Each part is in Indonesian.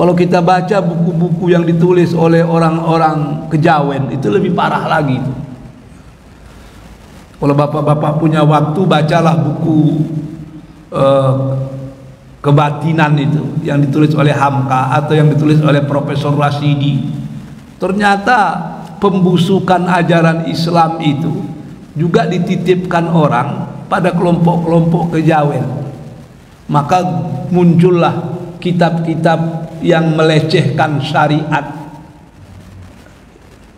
Kalau kita baca buku-buku yang ditulis oleh orang-orang kejawen, itu lebih parah lagi itu. Kalau bapak-bapak punya waktu, bacalah buku kebatinan itu yang ditulis oleh Hamka atau yang ditulis oleh Profesor Rasidi. Ternyata pembusukan ajaran Islam itu juga dititipkan orang pada kelompok-kelompok kejawen. Maka muncullah kitab-kitab yang melecehkan syariat,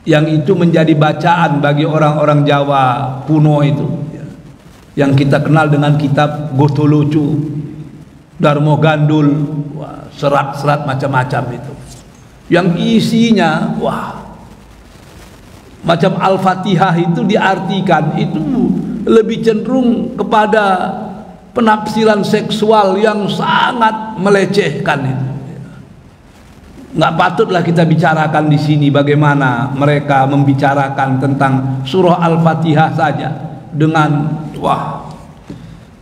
yang itu menjadi bacaan bagi orang-orang Jawa kuno itu, yang kita kenal dengan kitab Gotoloco, Darmo Gandul, serat-serat macam-macam itu, yang isinya macam Al-Fatihah itu diartikan itu lebih cenderung kepada penafsiran seksual yang sangat melecehkan itu. Nggak patutlah kita bicarakan di sini bagaimana mereka membicarakan tentang surah Al-Fatihah saja dengan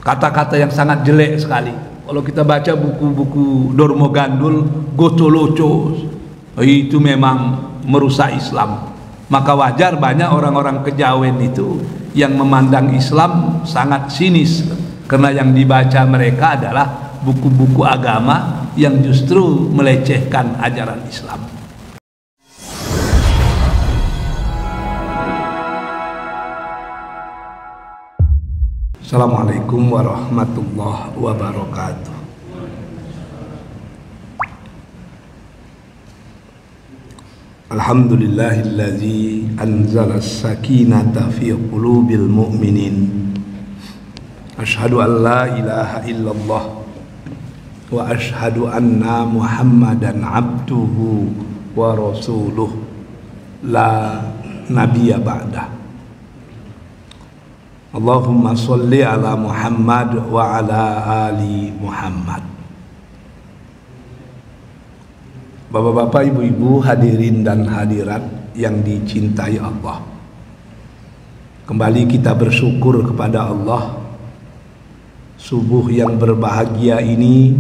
kata-kata yang sangat jelek sekali. Kalau kita baca buku-buku Darmo Gandul, Gotoloco, itu memang merusak Islam. Maka wajar banyak orang-orang kejawen itu yang memandang Islam sangat sinis, karena yang dibaca mereka adalah buku-buku agama yang justru melecehkan ajaran Islam. Assalamualaikum warahmatullahi wabarakatuh. Alhamdulillahillazi anzala as-sakinata fi qulubil mu'minin. Asyhadu an la ilaha illallah wa asyhadu anna Muhammadan abduhu wa rasuluh la nabiyya ba'dah. Allahumma sholli ala Muhammad wa ala ali Muhammad. Bapak-bapak, ibu-ibu, hadirin dan hadirat yang dicintai Allah, kembali kita bersyukur kepada Allah. Subuh yang berbahagia ini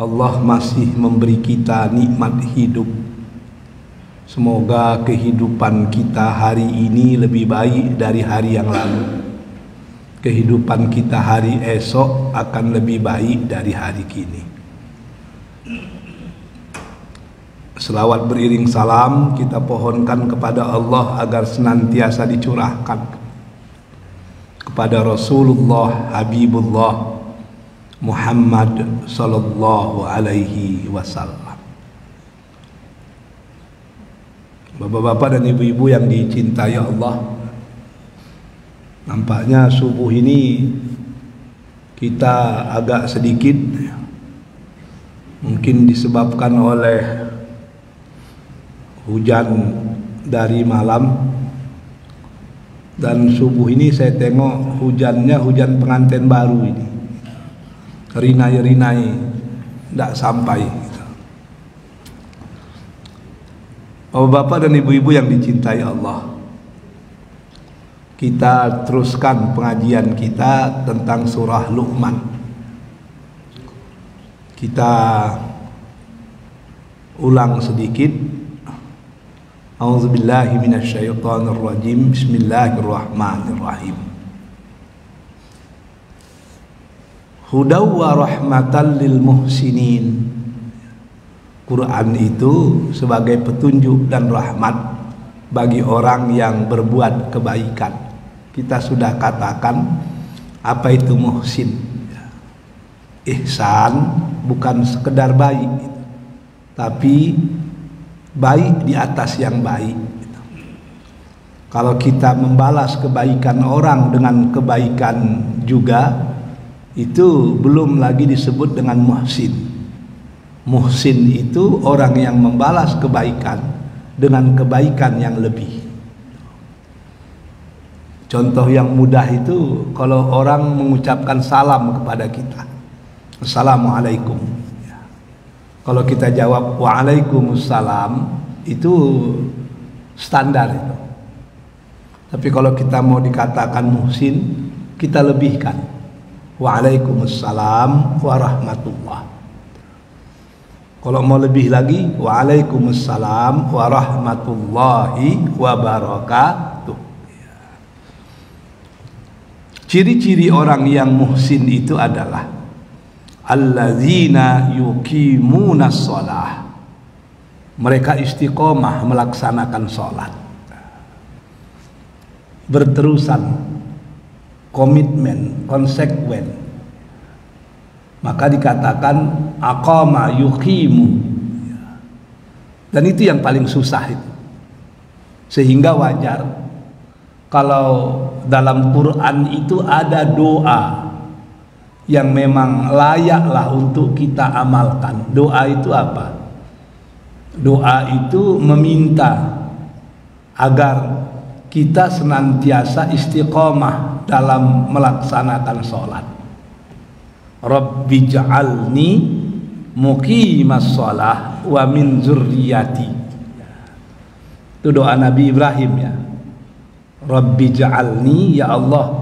Allah masih memberi kita nikmat hidup. Semoga kehidupan kita hari ini lebih baik dari hari yang lalu. Kehidupan kita hari esok akan lebih baik dari hari kini. Selawat beriring salam kita pohonkan kepada Allah agar senantiasa dicurahkan kepada Rasulullah Habibullah Muhammad sallallahu alaihi wasallam. Bapak-bapak dan ibu-ibu yang dicintai Allah, nampaknya subuh ini kita agak sedikit, mungkin disebabkan oleh hujan dari malam. Dan subuh ini saya tengok hujannya hujan pengantin baru ini, rinai-rinai, tidak sampai. Bapak dan ibu-ibu yang dicintai Allah, kita teruskan pengajian kita tentang surah Luqman. Kita ulang sedikit. A'udzubillahi minasyaitonirrajim. Bismillahirrahmanirrahim. Hudaw wa rahmatan lil muhsinin. Quran itu sebagai petunjuk dan rahmat bagi orang yang berbuat kebaikan. Kita sudah katakan apa itu muhsin. Ihsan bukan sekedar baik, tapi baik di atas yang baik. Kalau kita membalas kebaikan orang dengan kebaikan juga, itu belum lagi disebut dengan muhsin. Muhsin itu orang yang membalas kebaikan dengan kebaikan yang lebih. Contoh yang mudah itu kalau orang mengucapkan salam kepada kita, Assalamualaikum. Kalau kita jawab Waalaikumsalam, itu standar itu. Tapi kalau kita mau dikatakan muhsin, kita lebihkan. Waalaikumsalam warahmatullah. Kalau mau lebih lagi, waalaikumsalam warahmatullahi wabarakatuh. Ciri-ciri orang yang muhsin itu adalah alladzina yuqimunas shalah. Mereka istiqomah melaksanakan sholat, berterusan, komitmen, konsekuen. Maka dikatakan aqama yuqimu, dan itu yang paling susah itu. Sehingga wajar kalau dalam Quran itu ada doa yang memang layaklah untuk kita amalkan. Doa itu apa? Doa itu meminta agar kita senantiasa istiqomah dalam melaksanakan sholat. Rabbi ja'alni muqimas shalah wa min zurriyati. Itu doa Nabi Ibrahim ya. Rabbi ja'alni, ya Allah,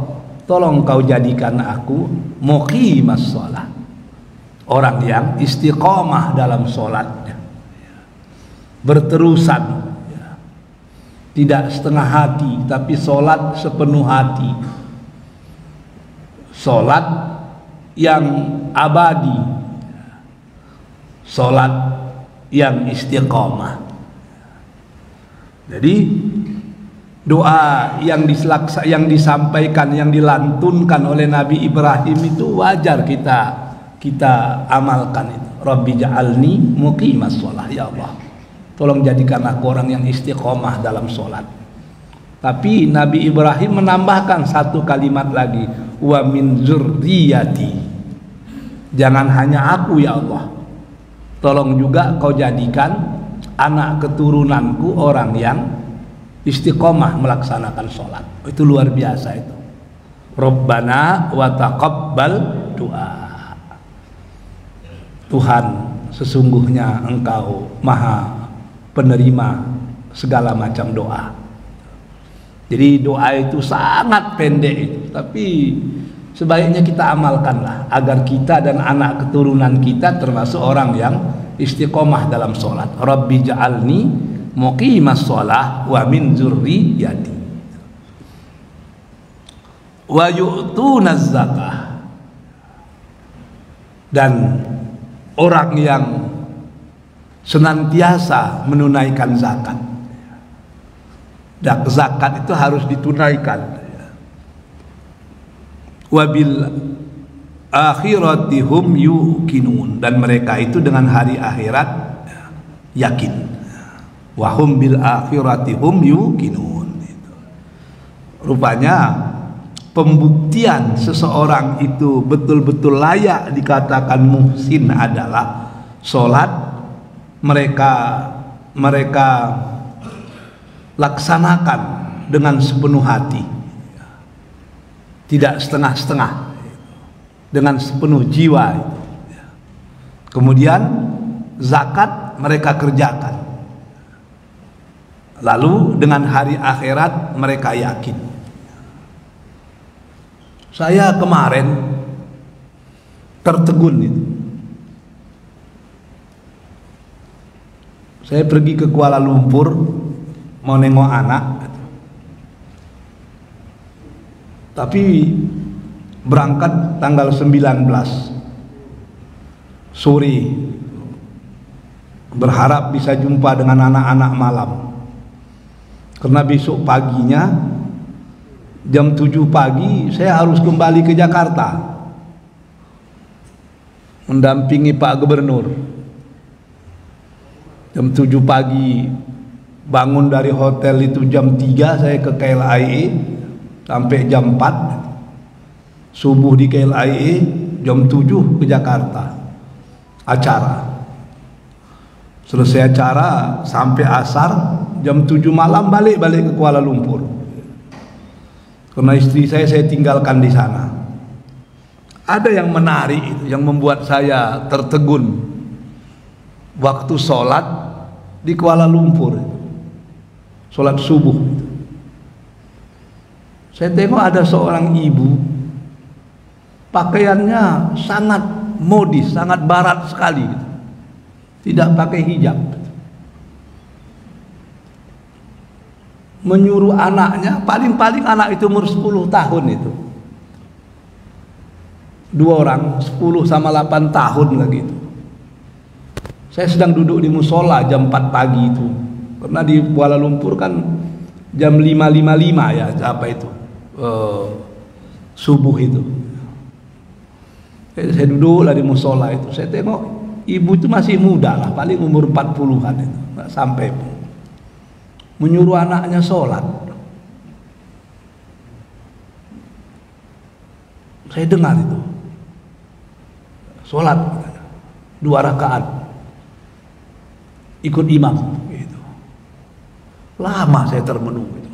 tolong kau jadikan aku muqimas shalah, orang yang istiqomah dalam sholatnya, berterusan, tidak setengah hati, tapi sholat sepenuh hati, sholat yang abadi, sholat yang istiqomah. Jadi doa yang disampaikan, yang dilantunkan oleh Nabi Ibrahim itu wajar kita amalkan itu. Rabbi ja'alni muqimas shalah, ya Allah, tolong jadikan aku orang yang istiqomah dalam sholat. Tapi Nabi Ibrahim menambahkan satu kalimat lagi, wa min zurriyati. Jangan hanya aku ya Allah, tolong juga kau jadikan anak keturunanku orang yang istiqomah melaksanakan sholat. Itu luar biasa itu. Rabbana wa taqabbal doa. Tuhan, sesungguhnya Engkau maha penerima segala macam doa. Jadi doa itu sangat pendek itu, tapi sebaiknya kita amalkanlah agar kita dan anak keturunan kita termasuk orang yang istiqomah dalam sholat. Rabbi ja'alni muqimas shalah wa min zurriyati wa yu'tunaz zakah. Dan orang yang senantiasa menunaikan zakat. Dan zakat itu harus ditunaikan. Wabil akhirati hum yuqinun, dan mereka itu dengan hari akhirat yakin. Wahum bil akhirati hum yuqinun. Rupanya pembuktian seseorang itu betul-betul layak dikatakan muhsin adalah sholat mereka laksanakan dengan sepenuh hati, tidak setengah-setengah, dengan sepenuh jiwa. Kemudian zakat mereka kerjakan, lalu dengan hari akhirat mereka yakin. Saya kemarin tertegun itu. Saya pergi ke Kuala Lumpur mau nengok anak, tapi berangkat tanggal 19 sore, berharap bisa jumpa dengan anak-anak malam, karena besok paginya jam 7 pagi saya harus kembali ke Jakarta mendampingi Pak Gubernur. Jam 7 pagi bangun dari hotel itu jam 3, saya ke KLIA sampai jam 4, subuh di KLIA, jam 7 ke Jakarta acara. Selesai acara sampai asar, jam 7 malam balik ke Kuala Lumpur, karena istri saya tinggalkan di sana. Ada yang menarik itu, yang membuat saya tertegun waktu sholat di Kuala Lumpur, sholat subuh. Saya tengok ada seorang ibu, pakaiannya sangat modis, sangat barat sekali. tidak pakai hijab, menyuruh anaknya, paling-paling anak itu umur 10 tahun itu, 2 orang 10 sama 8 tahun lagi itu. Saya sedang duduk di musola jam 4 pagi itu, karena di Kuala Lumpur kan jam 5.55 ya, apa itu subuh itu. Saya duduklah di musola itu, saya tengok ibu itu masih muda lah, paling umur 40-an itu, nggak sampai, menyuruh anaknya sholat. Saya dengar itu, sholat 2 rakaat, ikut imam gitu. Lama saya termenung gitu.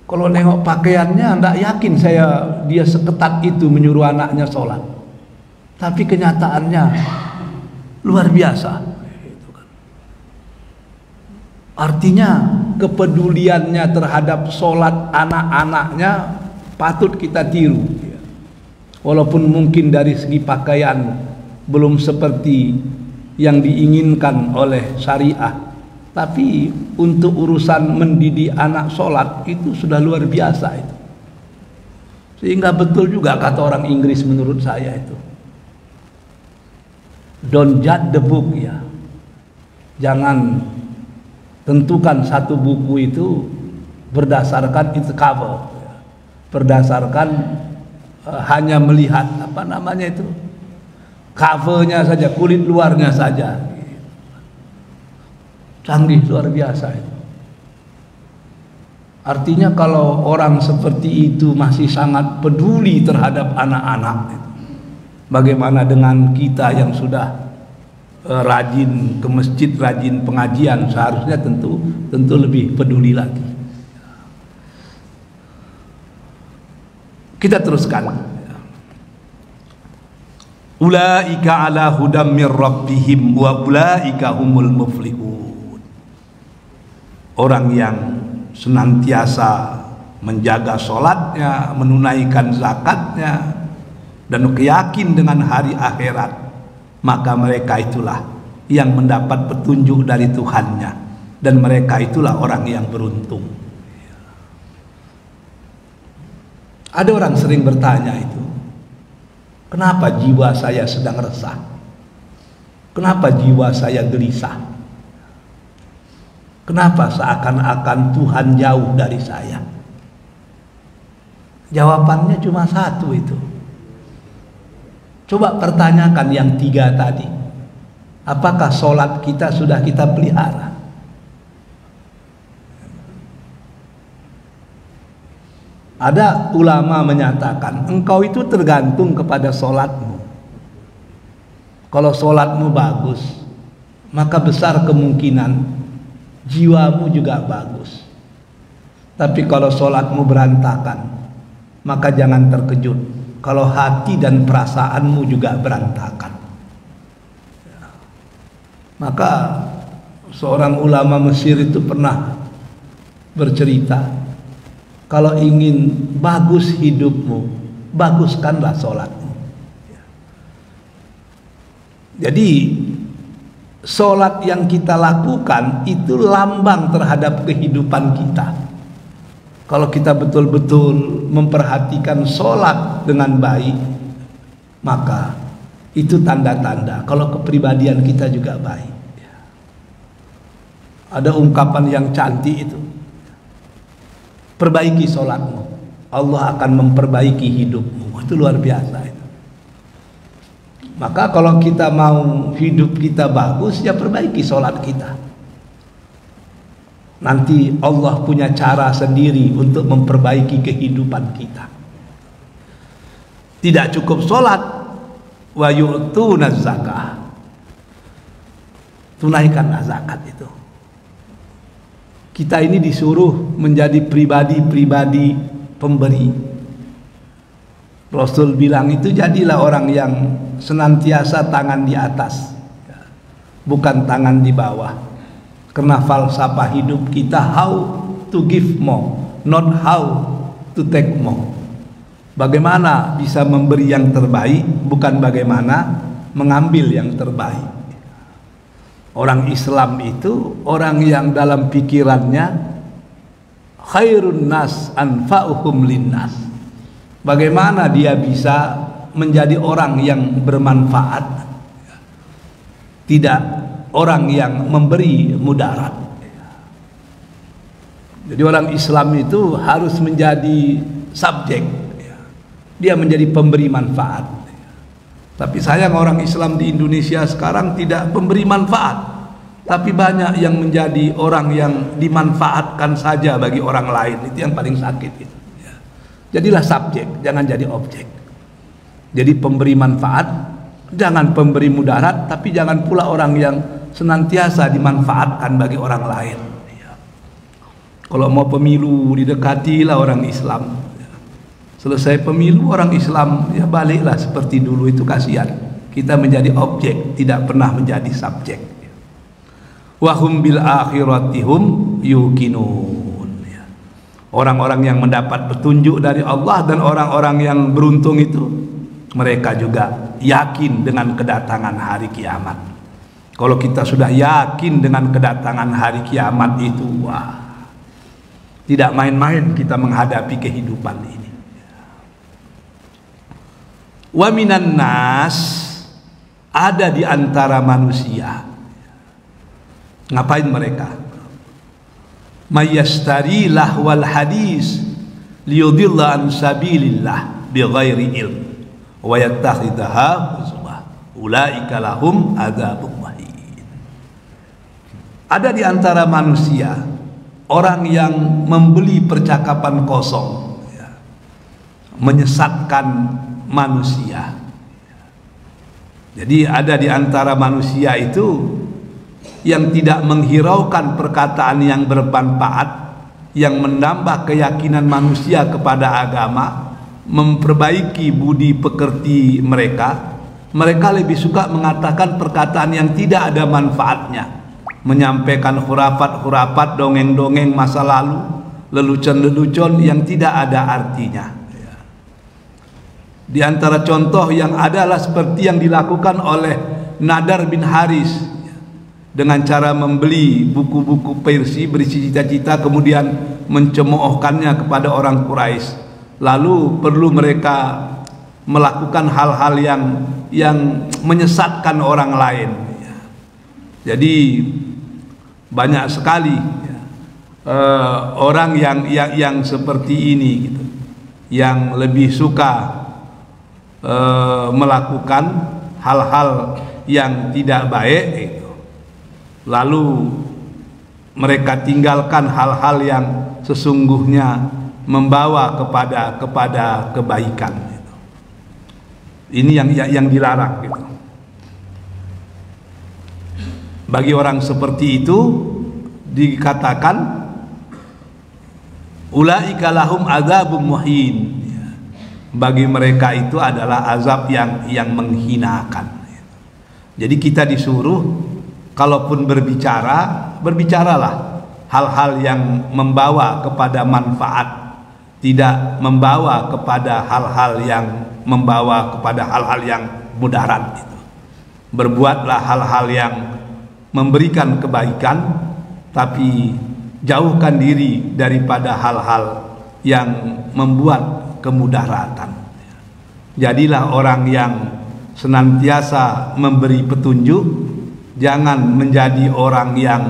Kalau nengok pakaiannya, nggak yakin saya dia seketat itu menyuruh anaknya sholat. Tapi kenyataannya luar biasa. Artinya kepeduliannya terhadap sholat anak-anaknya patut kita tiru. Walaupun mungkin dari segi pakaian belum seperti yang diinginkan oleh syariah, tapi untuk urusan mendidik anak sholat itu sudah luar biasa itu. Sehingga betul juga kata orang Inggris menurut saya itu, don't judge the book ya. Jangan tentukan satu buku itu berdasarkan its cover, berdasarkan hanya melihat apa namanya itu, covernya saja, kulit luarnya saja. Canggih luar biasa itu. Artinya kalau orang seperti itu masih sangat peduli terhadap anak-anak, bagaimana dengan kita yang sudah rajin ke masjid, rajin pengajian, seharusnya tentu lebih peduli lagi. Kita teruskan. Ulaika ala hudam mir rabbihim wa ulaika humul muflihun. Orang yang senantiasa menjaga sholatnya, menunaikan zakatnya, dan yakin dengan hari akhirat, maka mereka itulah yang mendapat petunjuk dari Tuhannya, dan mereka itulah orang yang beruntung. Ada orang sering bertanya itu, kenapa jiwa saya sedang resah? Kenapa jiwa saya gelisah? Kenapa seakan-akan Tuhan jauh dari saya? Jawabannya cuma satu itu. Coba pertanyakan yang 3 tadi. Apakah sholat kita sudah kita pelihara? Ada ulama menyatakan, engkau itu tergantung kepada sholatmu. Kalau sholatmu bagus, maka besar kemungkinan jiwamu juga bagus. Tapi kalau sholatmu berantakan, maka jangan terkejut kalau hati dan perasaanmu juga berantakan. Maka seorang ulama Mesir itu pernah bercerita, kalau ingin bagus hidupmu, baguskanlah sholatmu. Jadi sholat yang kita lakukan itu lambang terhadap kehidupan kita. Kalau kita betul-betul memperhatikan sholat dengan baik, maka itu tanda-tanda kalau kepribadian kita juga baik. Ada ungkapan yang cantik itu, perbaiki sholatmu, Allah akan memperbaiki hidupmu. Itu luar biasa itu. Maka kalau kita mau hidup kita bagus, ya perbaiki sholat kita. Nanti Allah punya cara sendiri untuk memperbaiki kehidupan kita. Tidak cukup sholat, wa yu'tunaz zakah, tunaikanlah zakat itu. Kita ini disuruh menjadi pribadi-pribadi pemberi. Rasul bilang itu, jadilah orang yang senantiasa tangan di atas, bukan tangan di bawah. Karena falsafah hidup kita how to give more, not how to take more. Bagaimana bisa memberi yang terbaik, bukan bagaimana mengambil yang terbaik. Orang Islam itu orang yang dalam pikirannya khairun nas anfa'uhum linnas. Bagaimana dia bisa menjadi orang yang bermanfaat, tidak orang yang memberi mudarat. Jadi orang Islam itu harus menjadi subjek, dia menjadi pemberi manfaat. Tapi sayang orang Islam di Indonesia sekarang tidak pemberi manfaat, tapi banyak yang menjadi orang yang dimanfaatkan saja bagi orang lain. Itu yang paling sakit itu. Jadilah subjek, jangan jadi objek. Jadi pemberi manfaat, jangan pemberi mudarat, tapi jangan pula orang yang senantiasa dimanfaatkan bagi orang lain. Kalau mau pemilu, didekatilah orang Islam. Selesai pemilu, orang Islam ya baliklah seperti dulu. Itu kasihan. Kita menjadi objek, tidak pernah menjadi subjek. Wahum bil akhiratihum yuqinun. Orang-orang yang mendapat petunjuk dari Allah dan orang-orang yang beruntung itu, mereka juga yakin dengan kedatangan hari kiamat. Kalau kita sudah yakin dengan kedatangan hari kiamat itu, wah, tidak main-main kita menghadapi kehidupan ini. Wa minan nas, ada di antara manusia. Ngapain mereka? Mayyastari lahwal hadis liyudilla an sabilillah bighairi ilm wa yattakhidaha huzwa ulaika lahum adzabun mahin. Ada di antara manusia orang yang membeli percakapan kosong, menyesatkan manusia. Jadi ada di antara manusia itu yang tidak menghiraukan perkataan yang bermanfaat, yang menambah keyakinan manusia kepada agama, memperbaiki budi pekerti mereka. Mereka lebih suka mengatakan perkataan yang tidak ada manfaatnya, menyampaikan hurafat-hurafat, dongeng-dongeng masa lalu, lelucon-lelucon yang tidak ada artinya. Di antara contoh yang adalah seperti yang dilakukan oleh Nadar bin Haris dengan cara membeli buku-buku Persia berisi cita-cita, kemudian mencemoohkannya kepada orang Quraisy. Lalu perlu mereka melakukan hal-hal yang menyesatkan orang lain. Jadi banyak sekali orang yang seperti ini gitu, yang lebih suka melakukan hal-hal yang tidak baik gitu. Lalu mereka tinggalkan hal-hal yang sesungguhnya membawa kepada kebaikan gitu. Ini yang dilarang gitu. Bagi orang seperti itu dikatakan ulaika lahum adzabun muhin. Bagi mereka itu adalah azab yang menghinakan. Jadi kita disuruh kalaupun berbicara, berbicaralah hal-hal yang membawa kepada manfaat, tidak membawa kepada hal-hal yang membawa kepada hal-hal yang mudarat gitu. Berbuatlah hal-hal yang memberikan kebaikan, tapi jauhkan diri daripada hal-hal yang membuat kemudaratan. Jadilah orang yang senantiasa memberi petunjuk, jangan menjadi orang yang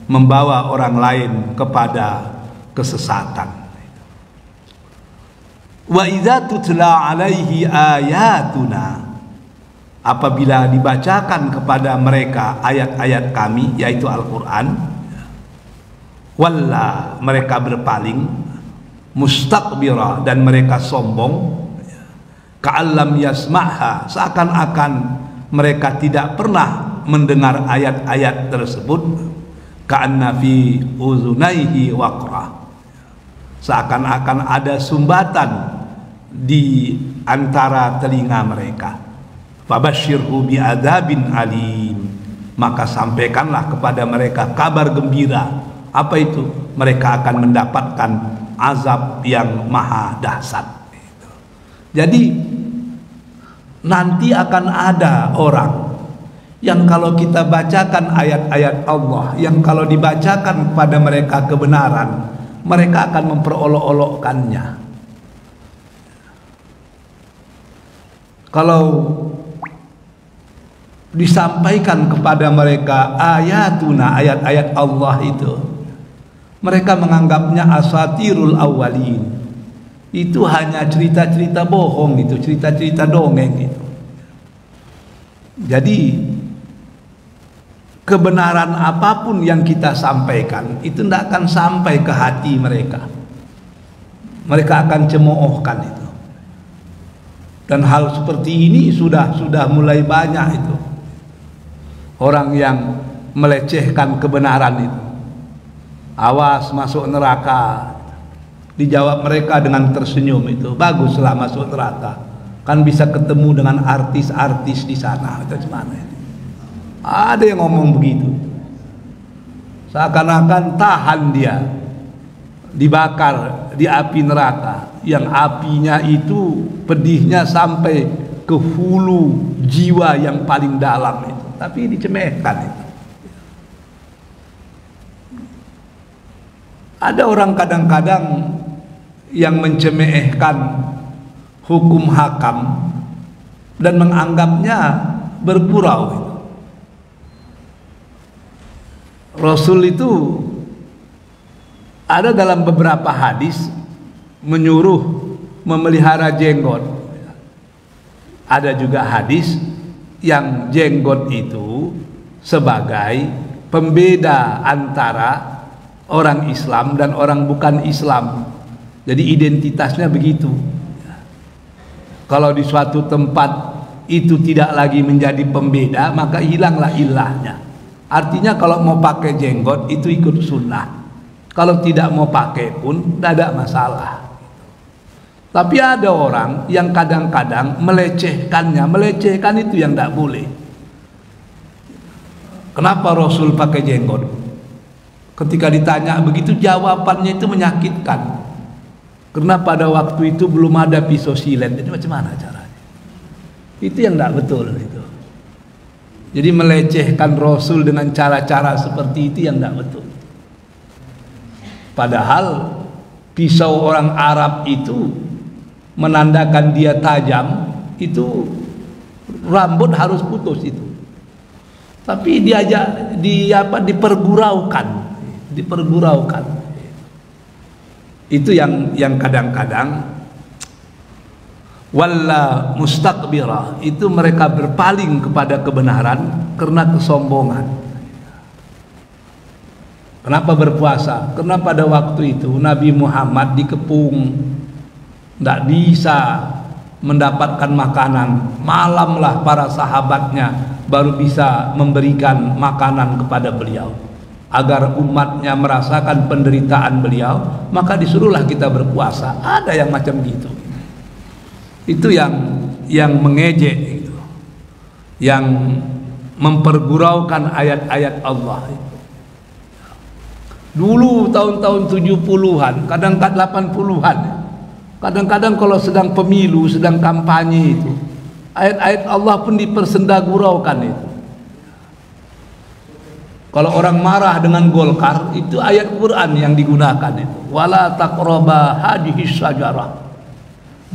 membawa orang lain kepada kesesatan. Wa idza tutla alaihi ayatuna, apabila dibacakan kepada mereka ayat-ayat kami, yaitu Al-Quran, walla, mereka berpaling, mustakbira, dan mereka sombong, ka'allam yasma'ha, seakan-akan mereka tidak pernah mendengar ayat-ayat tersebut, ka'anna fi uzunaihi waqra, seakan-akan ada sumbatan di antara telinga mereka. Fabashshirhu bi'adzabin alim, maka sampaikanlah kepada mereka kabar gembira. Apa itu? Mereka akan mendapatkan azab yang maha dahsyat. Jadi nanti akan ada orang yang kalau kita bacakan ayat-ayat Allah, yang kalau dibacakan kepada mereka kebenaran, mereka akan memperolok-olokkannya. Kalau disampaikan kepada mereka ayatuna, ayat-ayat Allah itu, mereka menganggapnya asatirul awwalin. Itu hanya cerita-cerita bohong, itu cerita-cerita dongeng itu. Jadi kebenaran apapun yang kita sampaikan itu tidak akan sampai ke hati mereka. Mereka akan cemoohkan itu. Dan hal seperti ini sudah mulai banyak itu. Orang yang melecehkan kebenaran itu. Awas masuk neraka. Dijawab mereka dengan tersenyum itu. Baguslah masuk neraka. Kan bisa ketemu dengan artis-artis di sana. Itu gimana ini? Ada yang ngomong begitu. Seakan-akan tahan dia dibakar di api neraka, yang apinya itu pedihnya sampai ke hulu jiwa yang paling dalam itu. Tapi dicemehkan itu. Ada orang kadang-kadang yang mencemehkan hukum hakam dan menganggapnya bergurau itu. Rasul itu ada dalam beberapa hadis menyuruh memelihara jenggot. Ada juga hadis yang jenggot itu sebagai pembeda antara orang Islam dan orang bukan Islam. Jadi identitasnya begitu. Kalau di suatu tempat itu tidak lagi menjadi pembeda, maka hilanglah ilahnya. Artinya kalau mau pakai jenggot itu ikut sunnah. Kalau tidak mau pakai pun tidak ada masalah. Tapi ada orang yang kadang-kadang melecehkannya. Melecehkan itu yang tidak boleh. Kenapa Rasul pakai jenggot? Ketika ditanya begitu, jawabannya itu menyakitkan. Karena pada waktu itu belum ada pisau silet. Jadi macam mana caranya? Itu yang tidak betul itu. Jadi melecehkan Rasul dengan cara-cara seperti itu yang tidak betul. Padahal pisau orang Arab itu menandakan dia tajam, itu rambut harus putus itu. Tapi diperguraukan. Itu yang kadang-kadang walla mustakbira, itu mereka berpaling kepada kebenaran karena kesombongan. Kenapa berpuasa? Karena pada waktu itu Nabi Muhammad dikepung, tidak bisa mendapatkan makanan. Malamlah para sahabatnya baru bisa memberikan makanan kepada beliau. Agar umatnya merasakan penderitaan beliau, maka disuruhlah kita berpuasa. Ada yang macam gitu. Itu yang mengejek itu, yang memperguraukan ayat-ayat Allah itu. Dulu tahun-tahun 70-an, kadang-kadang 80-an, kadang-kadang kalau sedang pemilu, sedang kampanye itu, ayat-ayat Allah pun dipersendaguraukan itu. Kalau orang marah dengan Golkar, itu ayat Quran yang digunakan itu. Wala taqraba hadhihi syajarah.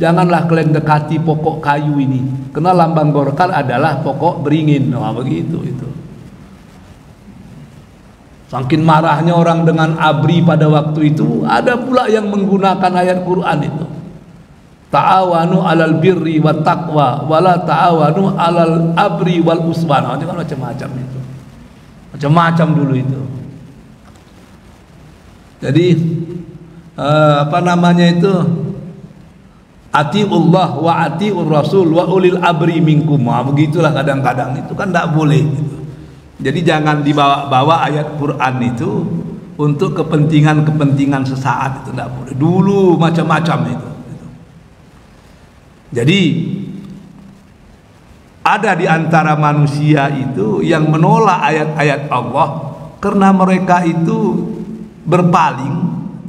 Janganlah kalian dekati pokok kayu ini, karena lambang Golkar adalah pokok beringin. Nah, begitu itu. Saking marahnya orang dengan ABRI pada waktu itu, ada pula yang menggunakan ayat Quran itu. Ta'awanu 'alal birri wat taqwa wala ta'awanu 'alal abri wal uswan. Itu kan macam-macam itu. Macam-macam dulu itu. Jadi apa namanya itu? Atiullah wa atiur rasul wa ulil abri minkum. Begitulah kadang-kadang itu kan tidak boleh gitu. Jadi jangan dibawa-bawa ayat Quran itu untuk kepentingan-kepentingan sesaat, itu tidak boleh. Dulu macam-macam itu. Jadi ada di antara manusia itu yang menolak ayat-ayat Allah karena mereka itu berpaling,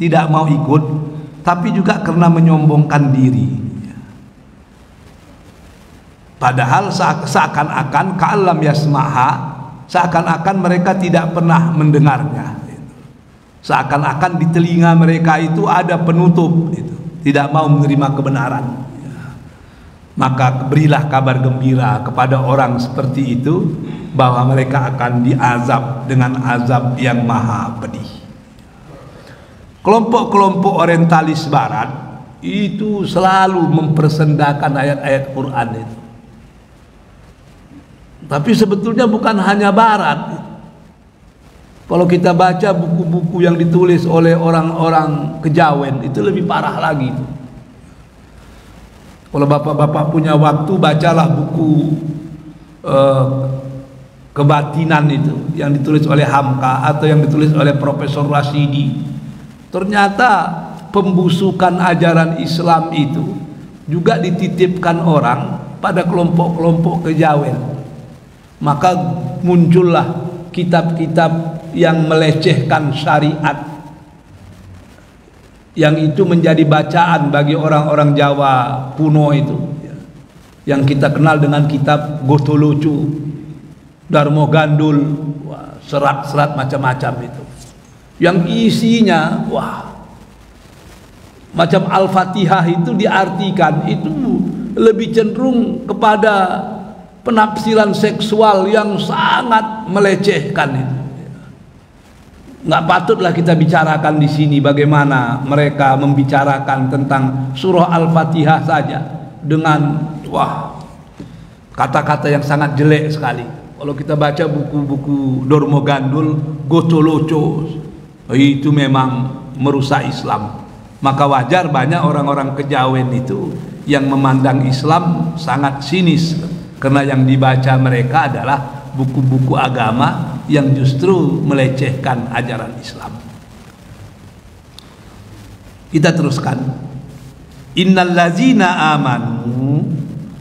tidak mau ikut, tapi juga karena menyombongkan diri. Padahal seakan-akan ka'allam yasma'ha, seakan-akan mereka tidak pernah mendengarnya. Seakan-akan di telinga mereka itu ada penutup, tidak mau menerima kebenaran. Maka berilah kabar gembira kepada orang seperti itu bahwa mereka akan diazab dengan azab yang maha pedih. Kelompok-kelompok orientalis barat itu selalu mempersendakan ayat-ayat Quran itu. Tapi sebetulnya bukan hanya barat. Kalau kita baca buku-buku yang ditulis oleh orang-orang kejawen, itu lebih parah lagi. Kalau bapak-bapak punya waktu, bacalah buku kebatinan itu yang ditulis oleh Hamka atau yang ditulis oleh Profesor Rasidi. Ternyata pembusukan ajaran Islam itu juga dititipkan orang pada kelompok-kelompok kejawen. Maka muncullah kitab-kitab yang melecehkan syariat, yang itu menjadi bacaan bagi orang-orang Jawa kuno itu, yang kita kenal dengan kitab Gotoloco, Darmo Gandul, serat-serat macam-macam itu, yang isinya macam Al-Fatihah itu diartikan itu lebih cenderung kepada penafsiran seksual yang sangat melecehkan itu. Nggak patutlah kita bicarakan di sini bagaimana mereka membicarakan tentang surah Al-Fatihah saja dengan kata-kata yang sangat jelek sekali. Kalau kita baca buku-buku Darmo Gandul, Gotoloco, itu memang merusak Islam. Maka wajar banyak orang-orang kejawen itu yang memandang Islam sangat sinis, karena yang dibaca mereka adalah buku-buku agama yang justru melecehkan ajaran Islam. Kita teruskan. Innal ladzina amanu,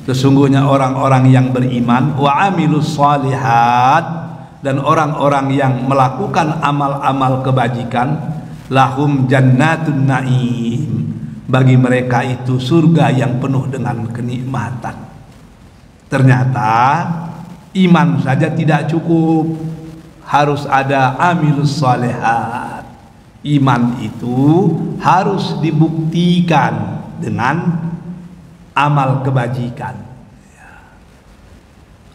sesungguhnya orang-orang yang beriman, wa amilus shalihat, dan orang-orang yang melakukan amal-amal kebajikan, lahum jannatun naim, bagi mereka itu surga yang penuh dengan kenikmatan. Ternyata iman saja tidak cukup, harus ada amilus shalihat. Iman itu harus dibuktikan dengan amal kebajikan.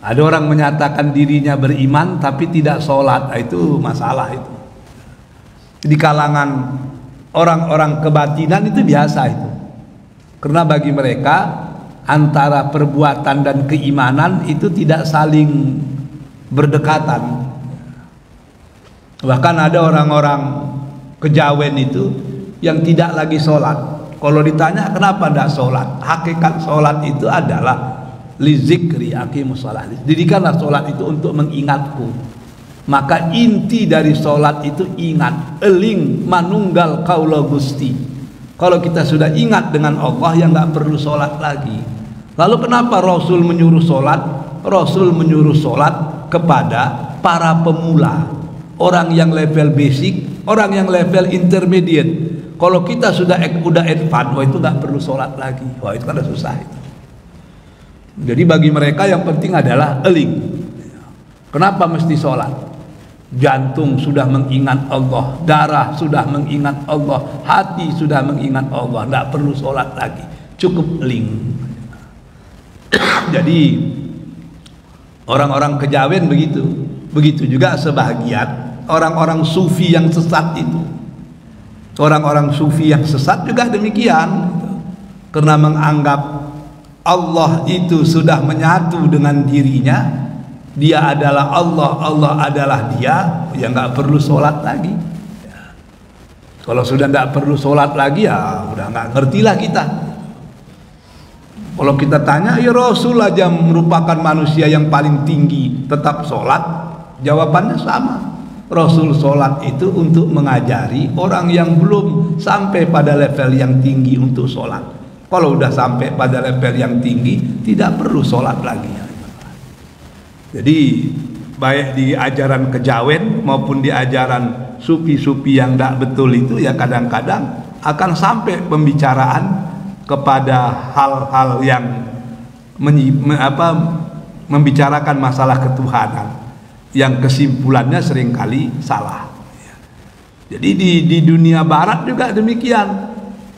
Ada orang menyatakan dirinya beriman tapi tidak sholat, itu masalah itu. Di kalangan orang-orang kebatinan itu biasa itu, karena bagi mereka antara perbuatan dan keimanan itu tidak saling berdekatan. Bahkan ada orang-orang kejawen itu yang tidak lagi sholat. Kalau ditanya kenapa tidak sholat, hakikat sholat itu adalah lizikri aqimus shalah, didirikanlah sholat itu untuk mengingatku. Maka inti dari sholat itu ingat, eling manunggal kaula Gusti. Kalau kita sudah ingat dengan Allah, yang nggak perlu sholat lagi. Lalu kenapa Rasul menyuruh sholat? Rasul menyuruh sholat kepada para pemula, orang yang level basic, orang yang level intermediate. Kalau kita sudah advance, itu nggak perlu sholat lagi. Wah, itu kan susah itu. Jadi bagi mereka yang penting adalah eling. Kenapa mesti sholat? Jantung sudah mengingat Allah, darah sudah mengingat Allah, hati sudah mengingat Allah, tidak perlu sholat lagi, cukup eling. Jadi orang-orang kejawen begitu juga sebahagian orang-orang sufi yang sesat itu. Orang-orang sufi yang sesat juga demikian, karena menganggap Allah itu sudah menyatu dengan dirinya, dia adalah Allah, Allah adalah dia, ya nggak perlu sholat lagi. Kalau sudah nggak perlu sholat lagi, ya udah nggak ngertilah kita. Kalau kita tanya, ya Rasul aja merupakan manusia yang paling tinggi, tetap sholat, jawabannya sama. Rasul sholat itu untuk mengajari orang yang belum sampai pada level yang tinggi untuk sholat. Kalau udah sampai pada level yang tinggi, tidak perlu sholat lagi. Jadi baik di ajaran kejawen maupun di ajaran sufi-sufi yang tidak betul itu, ya kadang-kadang akan sampai pembicaraan kepada hal-hal yang membicarakan masalah ketuhanan yang kesimpulannya seringkali salah. Jadi di dunia barat juga demikian.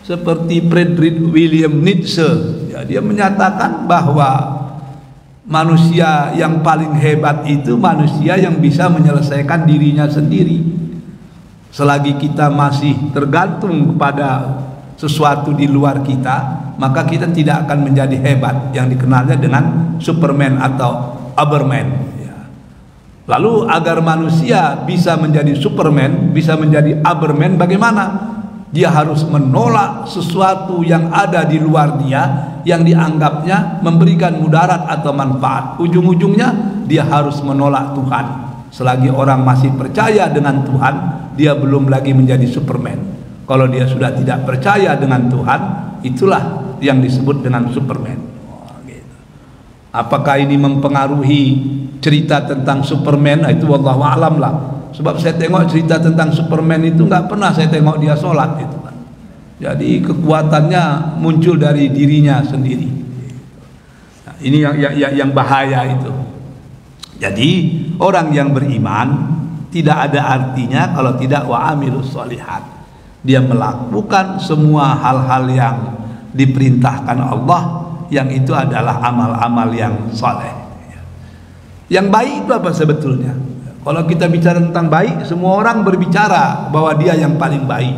Seperti Friedrich Wilhelm Nietzsche, ya, dia menyatakan bahwa manusia yang paling hebat itu manusia yang bisa menyelesaikan dirinya sendiri. Selagi kita masih tergantung kepada sesuatu di luar kita, maka kita tidak akan menjadi hebat, yang dikenalnya dengan Superman atau Uberman, ya. Lalu agar manusia bisa menjadi Superman, bisa menjadi Uberman, bagaimana? Dia harus menolak sesuatu yang ada di luar dia yang dianggapnya memberikan mudarat atau manfaat. Ujung-ujungnya dia harus menolak Tuhan. Selagi orang masih percaya dengan Tuhan, dia belum lagi menjadi Superman. Kalau dia sudah tidak percaya dengan Tuhan, itulah yang disebut dengan Superman. Apakah ini mempengaruhi cerita tentang Superman? Itu wallahu a'lam lah. Sebab saya tengok cerita tentang Superman itu nggak pernah saya tengok dia sholat itu kan. Jadi kekuatannya muncul dari dirinya sendiri. Nah, ini yang bahaya itu. Jadi orang yang beriman tidak ada artinya kalau tidak wa'amilus sholihat. Dia melakukan semua hal-hal yang diperintahkan Allah, yang itu adalah amal-amal yang soleh. Yang baik itu apa sebetulnya? Kalau kita bicara tentang baik, semua orang berbicara bahwa dia yang paling baik.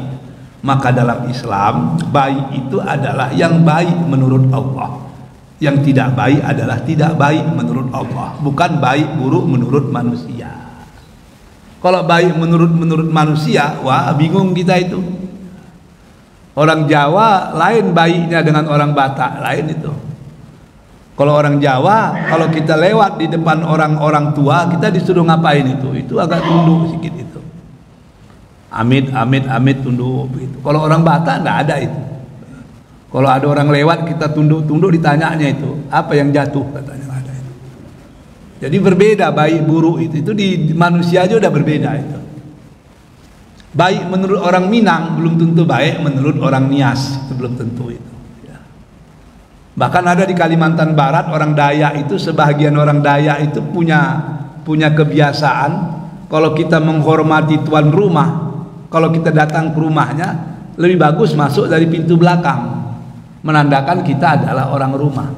Maka dalam Islam, baik itu adalah yang baik menurut Allah. Yang tidak baik adalah tidak baik menurut Allah, bukan baik buruk menurut manusia. Kalau baik menurut manusia, wah bingung kita itu. Orang Jawa lain baiknya dengan orang Batak, lain itu. Kalau orang Jawa, kalau kita lewat di depan orang-orang tua, kita disuruh ngapain itu? Itu agak tunduk sedikit itu. Amit, amit, amit, tunduk begitu. Kalau orang Batak enggak ada itu. Kalau ada orang lewat kita tunduk-tunduk, ditanyanya itu, apa yang jatuh, katanya ada itu. Jadi berbeda baik buruk itu di manusia aja udah berbeda itu. Baik menurut orang Minang belum tentu baik menurut orang Nias, itu belum tentu itu. Bahkan ada di Kalimantan Barat, orang Dayak itu, sebahagian orang Dayak itu punya kebiasaan, kalau kita menghormati tuan rumah, kalau kita datang ke rumahnya, lebih bagus masuk dari pintu belakang, menandakan kita adalah orang rumah.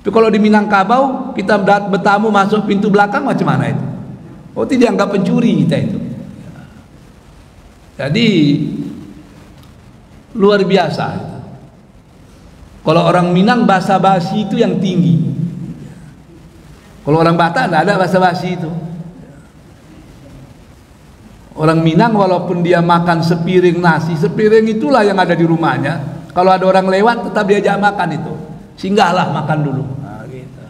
Tapi kalau di Minangkabau kita bertamu masuk pintu belakang, macam mana itu? Oh, tidak dianggap pencuri kita itu. Jadi luar biasa itu. Kalau orang Minang basa-basi itu yang tinggi. Kalau orang Batak tidak ada basa-basi itu. Orang Minang walaupun dia makan sepiring nasi, sepiring itulah yang ada di rumahnya. Kalau ada orang lewat tetap diajak makan itu. Singgahlah makan dulu. Nah, gitu.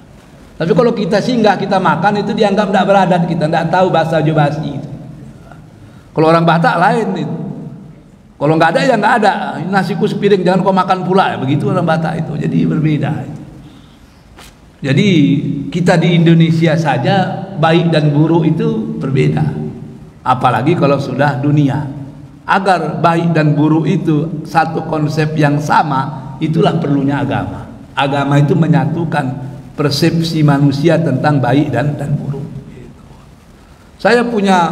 Tapi kalau kita singgah, kita makan, itu dianggap tidak beradat, kita tidak tahu bahasa basi itu. Kalau orang Batak lain itu. Kalau nggak ada ya nggak ada, nasiku sepiring jangan kau makan pula, ya, begitu orang Batak itu. Jadi berbeda. Jadi kita di Indonesia saja baik dan buruk itu berbeda, apalagi kalau sudah dunia. Agar baik dan buruk itu satu konsep yang sama, itulah perlunya agama. Agama itu menyatukan persepsi manusia tentang baik dan buruk. Saya punya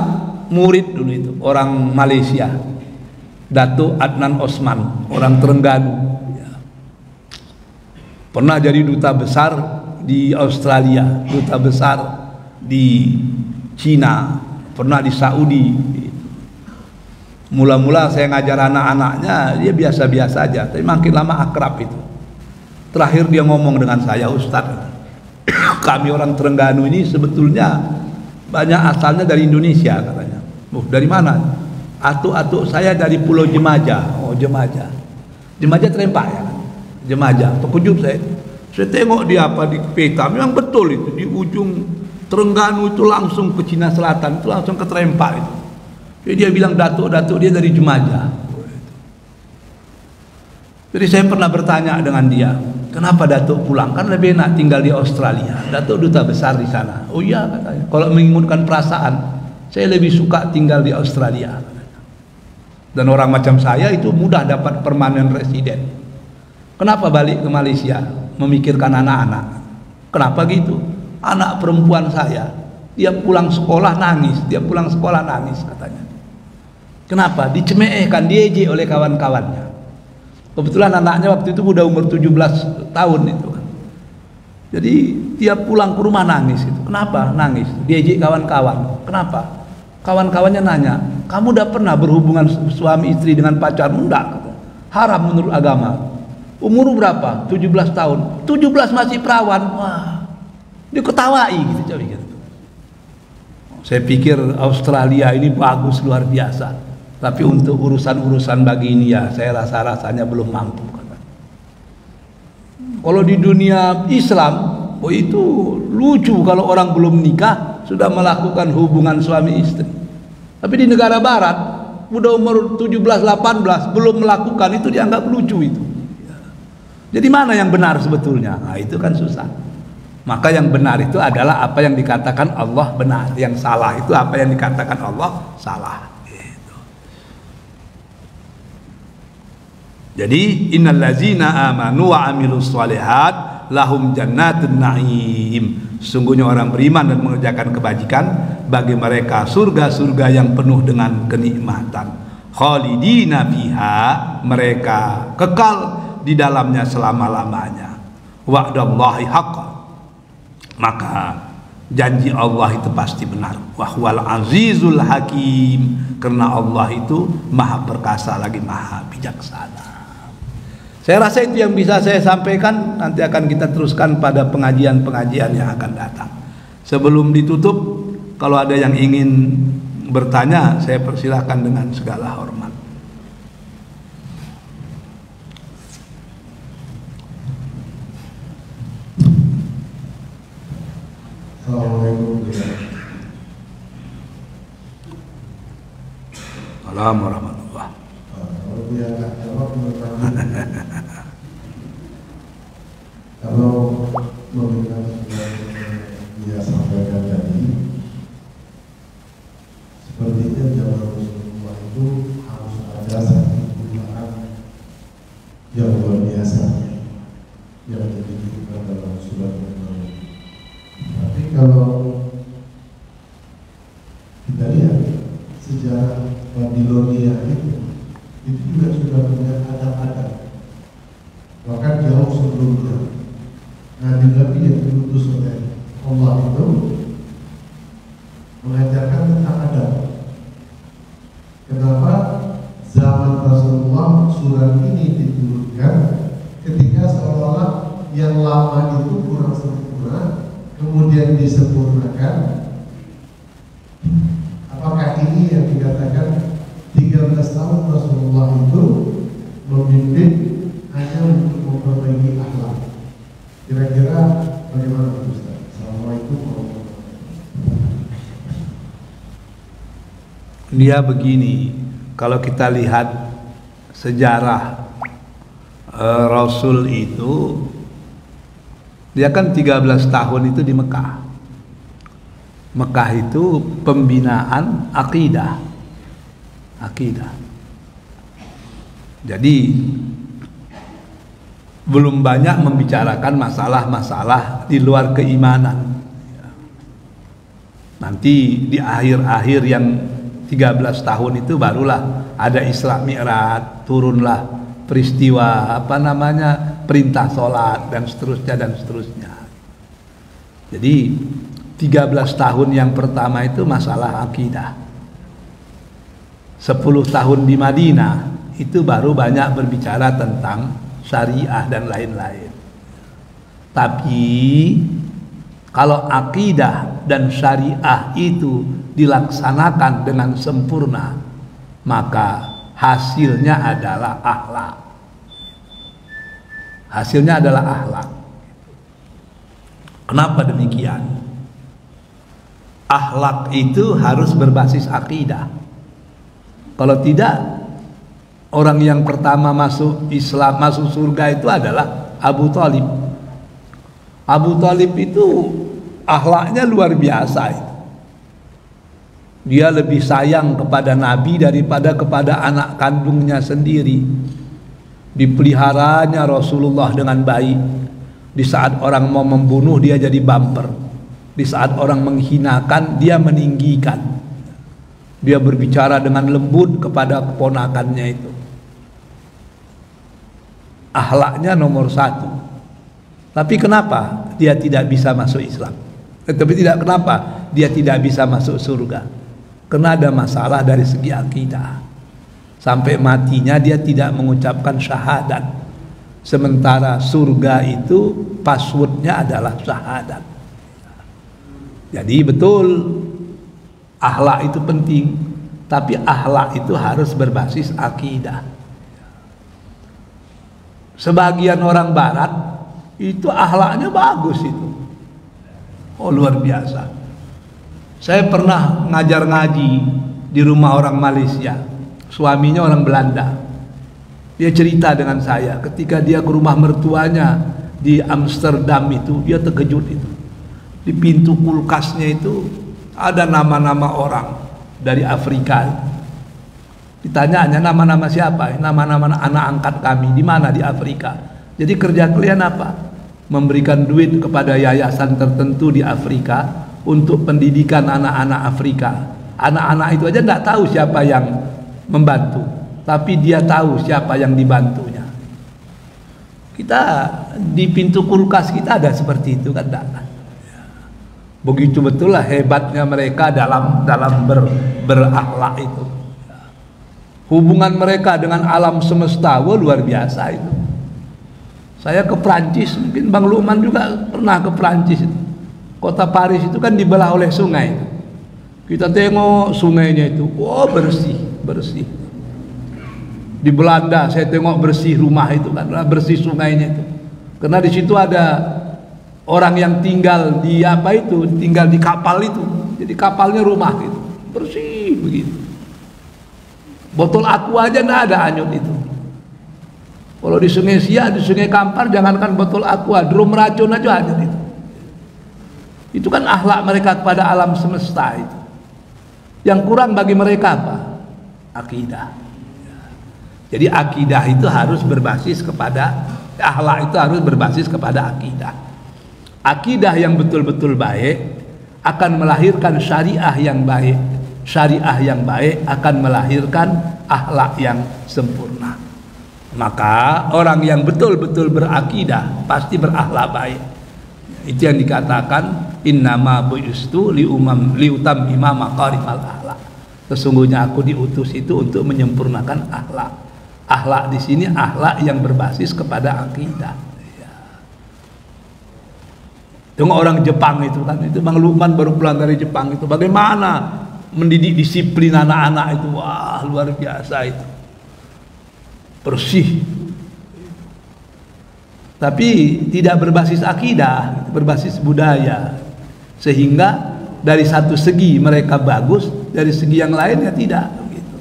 murid dulu itu, orang Malaysia, Datuk Adnan Osman, orang Terengganu, ya. Pernah jadi duta besar di Australia, duta besar di Cina, pernah di Saudi. Mula-mula saya ngajar anak-anaknya, dia biasa-biasa aja, tapi makin lama akrab itu. Terakhir dia ngomong dengan saya, Ustaz, kami orang Terengganu ini sebetulnya banyak asalnya dari Indonesia, katanya. Dari mana? Atuk-atuk saya dari Pulau Jemaja. Oh, Jemaja. Jemaja terempak ya. Jemaja. Terkejut saya. Saya tengok dia apa di peta, memang betul itu di ujung Terengganu itu langsung ke Cina Selatan, itu langsung ke terempak itu. Jadi dia bilang datuk-datuk dia dari Jemaja. Jadi saya pernah bertanya dengan dia, kenapa datuk pulang? Kan lebih enak tinggal di Australia. Datuk duta besar di sana. Oh iya, katanya. Kalau mengimutkan perasaan, saya lebih suka tinggal di Australia. Dan orang macam saya itu mudah dapat permanent resident. Kenapa balik ke Malaysia? memikirkan anak-anak. Kenapa gitu? Anak perempuan saya, dia pulang sekolah nangis, katanya. Kenapa? Dicemehkan, diejek oleh kawan-kawannya. Kebetulan anaknya waktu itu udah umur 17 tahun itu kan. Jadi dia pulang ke rumah nangis itu. Kenapa nangis? Diejek kawan-kawan. Kenapa? Kawan-kawannya nanya, kamu udah pernah berhubungan suami istri dengan pacarmu? Enggak. Haram menurut agama. Umur berapa? 17 tahun. 17 masih perawan. Wah, diketawai gitu, coba gitu. Saya pikir Australia ini bagus luar biasa, tapi untuk urusan-urusan begini ya saya rasanya belum mampu. Kalau di dunia Islam, oh itu lucu kalau orang belum nikah sudah melakukan hubungan suami istri. Tapi di negara barat udah umur 17-18 belum melakukan, itu dianggap lucu itu. Jadi mana yang benar sebetulnya? Nah, itu kan susah. Maka yang benar itu adalah apa yang dikatakan Allah benar, yang salah itu apa yang dikatakan Allah salah. Gitu. Jadi innallazina amanu wa amilus shalihat lahum jannatun na'im. Sungguhnya orang beriman dan mengerjakan kebajikan, bagi mereka surga-surga yang penuh dengan kenikmatan. Khalidina fiha, mereka kekal di dalamnya selama-lamanya. Wa'dallahi haqqan, maka janji Allah itu pasti benar. Wahwal azizul hakim, karena Allah itu maha perkasa lagi maha bijaksana. Saya rasa itu yang bisa saya sampaikan. Nanti akan kita teruskan pada pengajian-pengajian yang akan datang. Sebelum ditutup, kalau ada yang ingin bertanya, saya persilahkan dengan segala hormat. Assalamualaikum warahmatullahi. Kalau mengingat dia sampaikan tadi, sepertinya zaman Rasulullah itu harus ada satu perubahan yang luar biasa yang ditunjukkan dalam surat Al-Baqarah. Tapi kalau kita lihat sejarah Babilonia itu juga sudah punya adab-adab, bahkan jauh sebelumnya nabi-nabi yang diutus oleh Allah itu mengajarkan tentang adab. Kenapa zaman Rasulullah surat ini diturunkan ketika seolah-olah yang lama itu kurang sempurna, kemudian disempurnakan? Apakah ini yang dikatakan 13 tahun Rasulullah itu memimpin hanya untuk memperbaiki akhlak? Kira-kira bagaimana Ustaz? Assalamualaikum warahmatullahi wabarakatuh. Dia begini, kalau kita lihat sejarah Rasul itu, dia kan 13 tahun itu di Mekah. Mekah itu pembinaan akidah. Jadi belum banyak membicarakan masalah-masalah di luar keimanan. Nanti di akhir-akhir yang 13 tahun itu barulah ada Isra Mi'raj, turunlah peristiwa perintah sholat dan seterusnya. Jadi 13 tahun yang pertama itu masalah akidah. 10 tahun di Madinah itu baru banyak berbicara tentang syariah dan lain-lain. Tapi kalau akidah dan syariah itu dilaksanakan dengan sempurna, maka hasilnya adalah akhlak. Kenapa demikian? Akhlak itu harus berbasis akidah. Kalau tidak, orang yang pertama masuk Islam, masuk surga itu adalah Abu Thalib. Abu Thalib itu akhlaknya luar biasa itu. Dia lebih sayang kepada Nabi daripada kepada anak kandungnya sendiri. Dipeliharanya Rasulullah dengan baik. Di saat orang mau membunuh dia jadi bumper. Di saat orang menghinakan dia meninggikan. Dia berbicara dengan lembut kepada keponakannya itu. Akhlaknya nomor 1. Tapi kenapa dia tidak bisa masuk Islam? Kenapa dia tidak bisa masuk surga? Karena ada masalah dari segi akidah. Sampai matinya dia tidak mengucapkan syahadat. Sementara surga itu passwordnya adalah syahadat. Jadi betul, akhlak itu penting, tapi akhlak itu harus berbasis akidah. Sebagian orang barat itu akhlaknya bagus itu. Oh, luar biasa. Saya pernah ngajar ngaji di rumah orang Malaysia. Suaminya orang Belanda. Dia cerita dengan saya ketika dia ke rumah mertuanya di Amsterdam itu, dia terkejut itu. Di pintu kulkasnya itu ada nama-nama orang dari Afrika. Ditanyanya nama-nama siapa? Nama-nama anak angkat kami. Di mana? Di Afrika. Jadi kerja kalian apa? Memberikan duit kepada yayasan tertentu di Afrika untuk pendidikan anak-anak Afrika. Anak-anak itu aja nggak tahu siapa yang membantu, tapi dia tahu siapa yang dibantunya. Kita di pintu kulkas kita ada seperti itu kan? Begitu betul lah hebatnya mereka dalam berakhlak itu. Hubungan mereka dengan alam semesta luar biasa itu. Saya ke Prancis, mungkin Bang Lukman juga pernah ke Prancis. Kota Paris itu kan dibelah oleh sungai. Kita tengok sungainya itu, bersih. Di Belanda saya tengok bersih rumah itu kan, bersih sungainya itu. Karena di situ ada orang yang tinggal di tinggal di kapal itu. Jadi kapalnya rumah gitu, bersih begitu. Botol aqua aja nggak ada anyut itu. Kalau di Sungai Siak, di Sungai Kampar, jangankan botol aqua, drum racun aja anyut itu. Itu kan akhlak mereka kepada alam semesta itu. Yang kurang bagi mereka apa? Akidah. Jadi akidah itu harus berbasis kepada akhlak, itu harus berbasis kepada akidah. Akidah yang betul-betul baik akan melahirkan syariah yang baik. Syariah yang baik akan melahirkan akhlak yang sempurna. Maka orang yang betul-betul berakidah pasti berakhlak baik. Itu yang dikatakan innama bu'istu liutammima maqarimal akhlak. Sesungguhnya aku diutus itu untuk menyempurnakan akhlak. Akhlak di sini akhlak yang berbasis kepada akidah. Tengok orang Jepang itu kan, itu Bang Lukman baru pulang dari Jepang itu, bagaimana mendidik disiplin anak-anak itu, wah luar biasa itu, bersih. Tapi tidak berbasis akidah, berbasis budaya, sehingga dari satu segi mereka bagus, dari segi yang lainnya tidak. Gitu.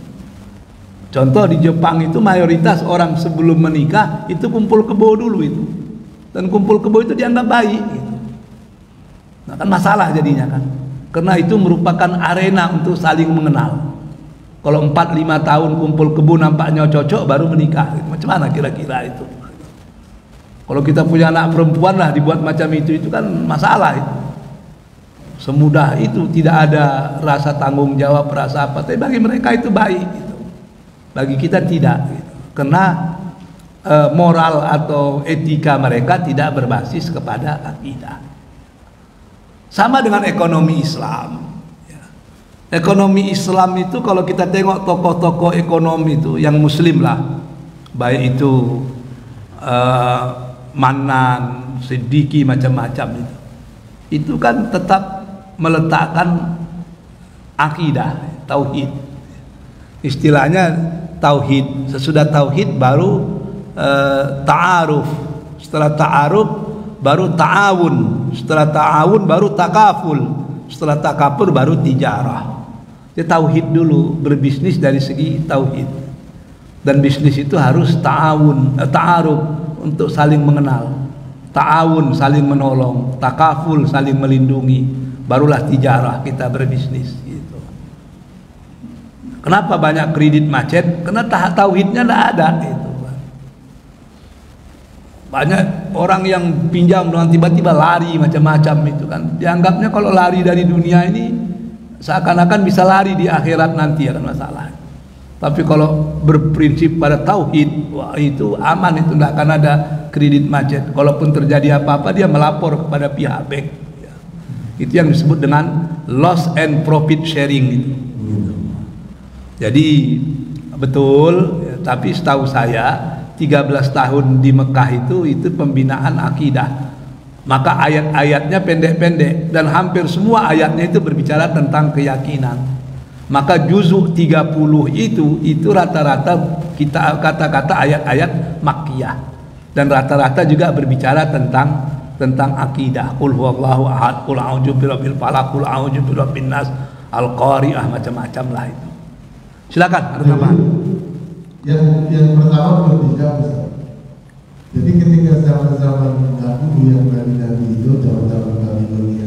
Contoh di Jepang itu mayoritas orang sebelum menikah itu kumpul kebo dulu itu, dan kumpul kebo itu dianggap baik. Gitu. Nah kan masalah jadinya kan. Karena itu merupakan arena untuk saling mengenal. Kalau 4-5 tahun kumpul kebo nampaknya cocok baru menikah. Macam mana kira-kira itu? Kalau kita punya anak perempuan lah dibuat macam itu kan masalah itu. Semudah itu, tidak ada rasa tanggung jawab, rasa apa. Tapi bagi mereka itu baik gitu. Bagi kita tidak gitu. Karena moral atau etika mereka tidak berbasis kepada akidah. Sama dengan ekonomi Islam. Ekonomi Islam itu kalau kita tengok tokoh-tokoh ekonomi itu yang muslim lah, baik itu Manan, Siddiqi, macam-macam itu kan tetap meletakkan akidah, tauhid. Istilahnya tauhid. Sesudah tauhid baru ta'aruf. Setelah ta'aruf baru ta'awun, setelah ta'awun baru takaful, setelah takaful baru tijarah. Jadi tauhid dulu, berbisnis dari segi tauhid. Dan bisnis itu harus ta'awun, ta'aruf untuk saling mengenal, ta'awun saling menolong, takaful saling melindungi, barulah tijarah kita berbisnis gitu. Kenapa banyak kredit macet? Karena tauhidnya tidak ada itu. Banyak orang yang pinjam dengan tiba-tiba lari macam-macam itu kan. Dianggapnya kalau lari dari dunia ini seakan-akan bisa lari di akhirat nanti akan masalah. Tapi kalau berprinsip pada tauhid, wah itu aman, itu tidak akan ada kredit macet. Kalaupun terjadi apa-apa dia melapor kepada pihak bank. Ya. Itu yang disebut dengan loss and profit sharing itu. Jadi betul, ya, tapi setahu saya 13 tahun di Mekah itu pembinaan akidah. Maka ayat-ayatnya pendek-pendek dan hampir semua ayatnya itu berbicara tentang keyakinan. Maka juzuk 30 itu rata-rata kita kata-kata ayat-ayat makkiyah dan rata-rata juga berbicara tentang akidah. Qul huwallahu ahad, qul a'udzu birabbil falaq, qul a'udzu birabbin nas, al-qari'ah, macam-macam lah itu. Silakan ada tambahan. Yang pertama belum dijawab, Ustaz. Jadi ketika zaman-zaman dahulu yang nabi-nabi itu, zaman-zaman Babilonia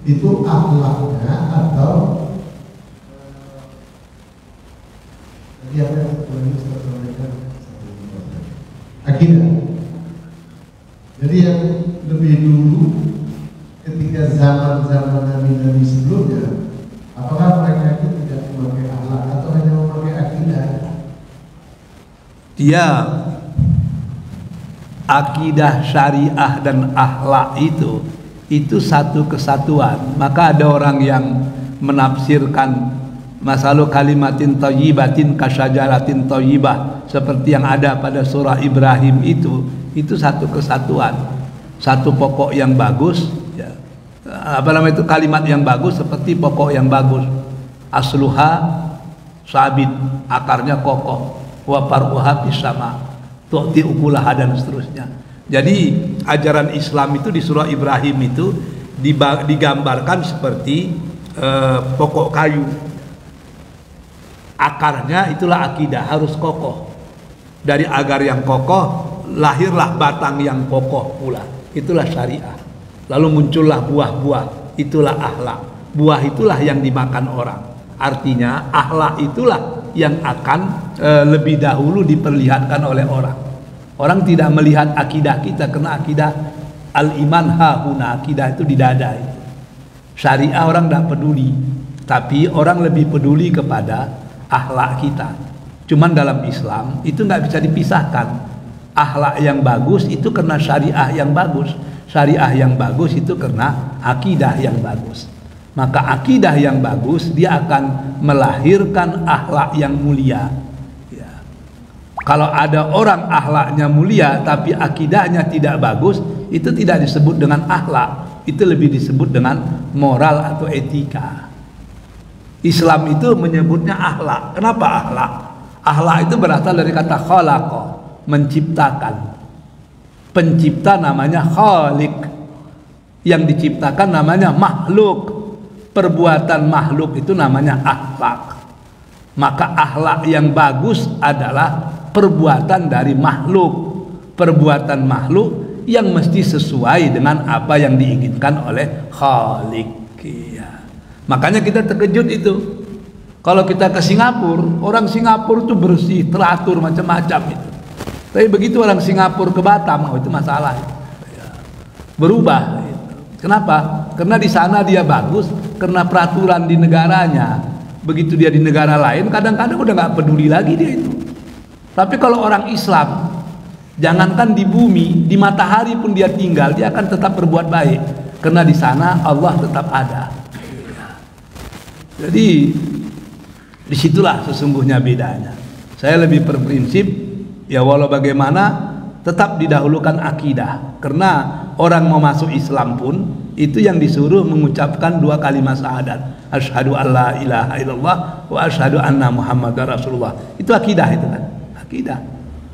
itu akhlaknya atau akidah. Jadi yang lebih dulu ketika zaman-zaman nabi-nabi sebelumnya, apakah mereka itu tidak memakai akhlak atau hanya memakai akidah? Iya, akidah, syariah dan akhlak itu satu kesatuan. Maka ada orang yang menafsirkan masalu kalimatin thayyibatin kasyajaratin thayyibah, seperti yang ada pada surah Ibrahim itu satu kesatuan, satu pokok yang bagus, ya. Itu kalimat yang bagus seperti pokok yang bagus. Asluha sabit, akarnya kokoh, wa far'uha fis sama, tu'ti ukulaha, dan seterusnya. Jadi ajaran Islam itu di surah Ibrahim itu digambarkan seperti pokok kayu. Akarnya itulah akidah, harus kokoh. Dari agar yang kokoh lahirlah batang yang kokoh pula, itulah syariah. Lalu muncullah buah-buah, itulah akhlak. Buah itulah yang dimakan orang. Artinya akhlak itulah yang akan lebih dahulu diperlihatkan oleh orang. Orang tidak melihat akidah kita karena akidah al-iman hahuna, akidah itu di dada itu. Syariah orang tidak peduli, tapi orang lebih peduli kepada akhlak kita. Cuman dalam Islam itu nggak bisa dipisahkan. Akhlak yang bagus itu karena syariah yang bagus. Syariah yang bagus itu karena akidah yang bagus. Maka akidah yang bagus dia akan melahirkan akhlak yang mulia. Ya. Kalau ada orang akhlaknya mulia tapi akidahnya tidak bagus, itu tidak disebut dengan akhlak, itu lebih disebut dengan moral atau etika. Islam itu menyebutnya akhlak. Kenapa akhlak? Akhlak itu berasal dari kata khalaqa, menciptakan. Pencipta namanya khaliq, yang diciptakan namanya makhluk. Perbuatan makhluk itu namanya akhlak. Maka akhlak yang bagus adalah perbuatan dari makhluk. Perbuatan makhluk yang mesti sesuai dengan apa yang diinginkan oleh khaliq. Makanya kita terkejut itu. Kalau kita ke Singapura, orang Singapura itu bersih, teratur, macam-macam itu. Tapi begitu orang Singapura ke Batam, itu masalah. Berubah. Kenapa? Karena di sana dia bagus, karena peraturan di negaranya. Begitu dia di negara lain, kadang-kadang udah nggak peduli lagi dia itu. Tapi kalau orang Islam, jangankan di bumi, di matahari pun dia tinggal, dia akan tetap berbuat baik. Karena di sana Allah tetap ada. Jadi disitulah sesungguhnya bedanya. Saya lebih berprinsip, ya walau bagaimana tetap didahulukan akidah. Karena orang mau masuk Islam pun itu yang disuruh mengucapkan 2 kalimat syahadat. Asyhadu alla ilaha illallah wa asyhadu anna Muhammadar Rasulullah. Itu akidah itu kan. Akidah.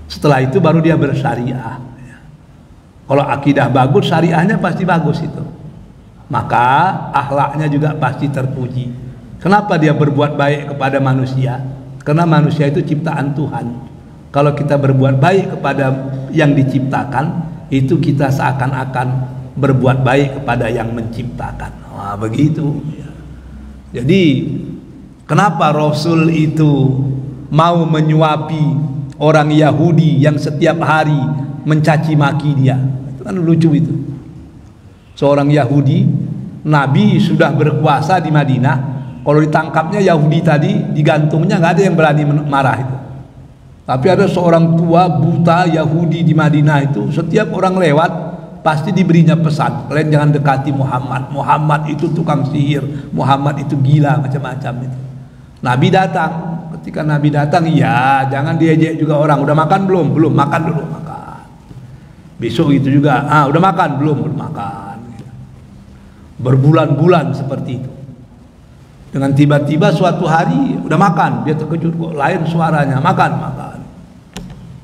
Setelah itu baru dia bersyariah. Kalau akidah bagus, syariahnya pasti bagus itu. Maka akhlaknya juga pasti terpuji. Kenapa dia berbuat baik kepada manusia? Karena manusia itu ciptaan Tuhan. Kalau kita berbuat baik kepada yang diciptakan, itu kita seakan-akan berbuat baik kepada yang menciptakan. Wah, begitu. Jadi, kenapa Rasul itu mau menyuapi orang Yahudi yang setiap hari mencaci maki dia? kan lucu itu. Seorang Yahudi, Nabi sudah berkuasa di Madinah, kalau ditangkapnya Yahudi tadi, digantungnya nggak ada yang berani marah itu. Tapi ada seorang tua buta Yahudi di Madinah itu, setiap orang lewat pasti diberinya pesan, kalian jangan dekati Muhammad. Muhammad itu tukang sihir, Muhammad itu gila, macam-macam itu. Nabi datang, ketika Nabi datang, ya jangan diejek juga orang. Udah makan belum? Belum. Makan dulu, makan. Besok itu juga, udah makan belum? Belum makan. Berbulan-bulan seperti itu. Dengan tiba-tiba suatu hari udah makan, dia terkejut kok lain suaranya, makan.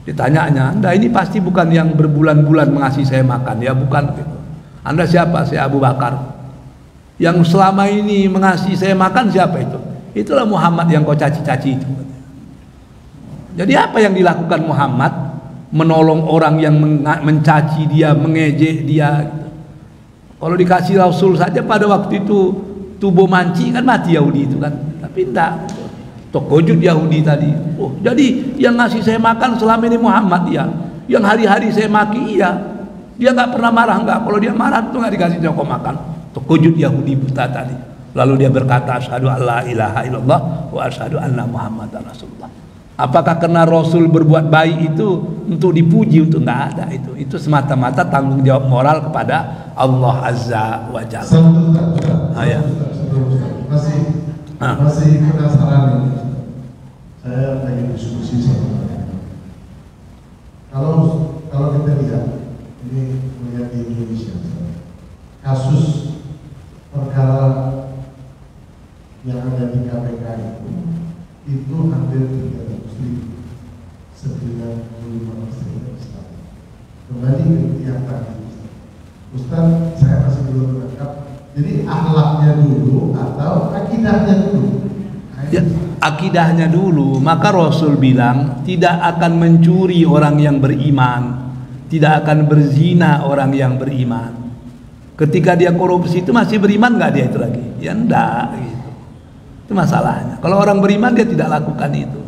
Ditanyanya, Anda ini pasti bukan yang berbulan-bulan mengasihi saya makan, ya bukan gitu. Anda siapa? Saya Abu Bakar. Yang selama ini mengasihi saya makan siapa itu? Itulah Muhammad yang kau caci-caci itu. Jadi apa yang dilakukan Muhammad? Menolong orang yang mencaci dia, mengejek dia. Kalau dikasih Rasul saja pada waktu itu tubuh manci kan mati Yahudi itu kan. Tapi enggak. Terkejut Yahudi tadi. Oh, jadi yang ngasih saya makan selama ini Muhammad ya. Yang hari-hari saya maki iya. Dia nggak pernah marah enggak. Kalau dia marah tuh nggak dikasih joko makan. Terkejut Yahudi buta tadi. Lalu dia berkata, asyhadu alla ilaha illallah wa asyhadu anna Muhammadan Rasulullah. Apakah karena Rasul berbuat baik itu untuk dipuji, untuk nggak ada itu. Itu semata-mata tanggung jawab moral kepada Allah Azza wa Jalla. Masih penasaran ini. Saya lagi diskusi sama kalau kita lihat ini melihat di Indonesia kasus perkara yang ada di KPK itu hampir 300.000 9,5%. Kembali ke yang tadi Ustaz, saya masih belum menangkap. Jadi akhlaknya dulu atau akidahnya dulu? Ya, akidahnya dulu. Maka Rasul bilang tidak akan mencuri orang yang beriman, tidak akan berzina orang yang beriman. Ketika dia korupsi itu masih beriman nggak dia itu lagi? Ya enggak gitu. Itu masalahnya. Kalau orang beriman dia tidak lakukan itu.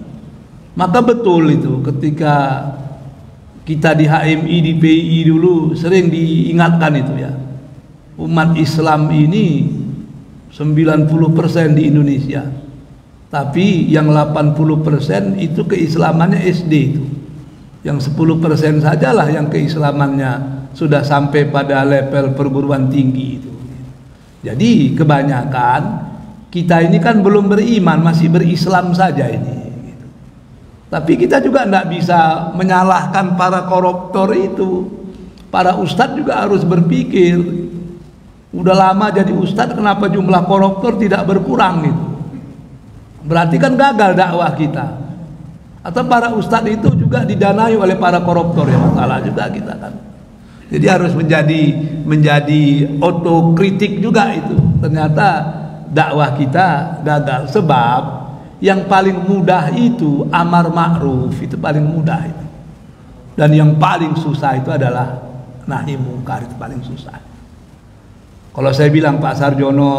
Maka betul itu ketika kita di HMI, di PI dulu sering diingatkan itu ya. Umat Islam ini 90% di Indonesia. Tapi yang 80% itu keislamannya SD itu. Yang 10% sajalah yang keislamannya sudah sampai pada level perguruan tinggi itu. Jadi kebanyakan kita ini kan belum beriman, masih berislam saja ini. Tapi kita juga tidak bisa menyalahkan para koruptor itu. Para ustadz juga harus berpikir. Udah lama jadi ustadz, kenapa jumlah koruptor tidak berkurang gitu? Berarti kan gagal dakwah kita. Atau para ustadz itu juga didanai oleh para koruptor, ya masalah juga kita kan. Jadi harus menjadi otokritik juga itu. Ternyata dakwah kita gagal sebab yang paling mudah itu amar ma'ruf, itu paling mudah itu. Dan yang paling susah itu adalah nahi mungkar, itu paling susah. Kalau saya bilang Pak Sarjono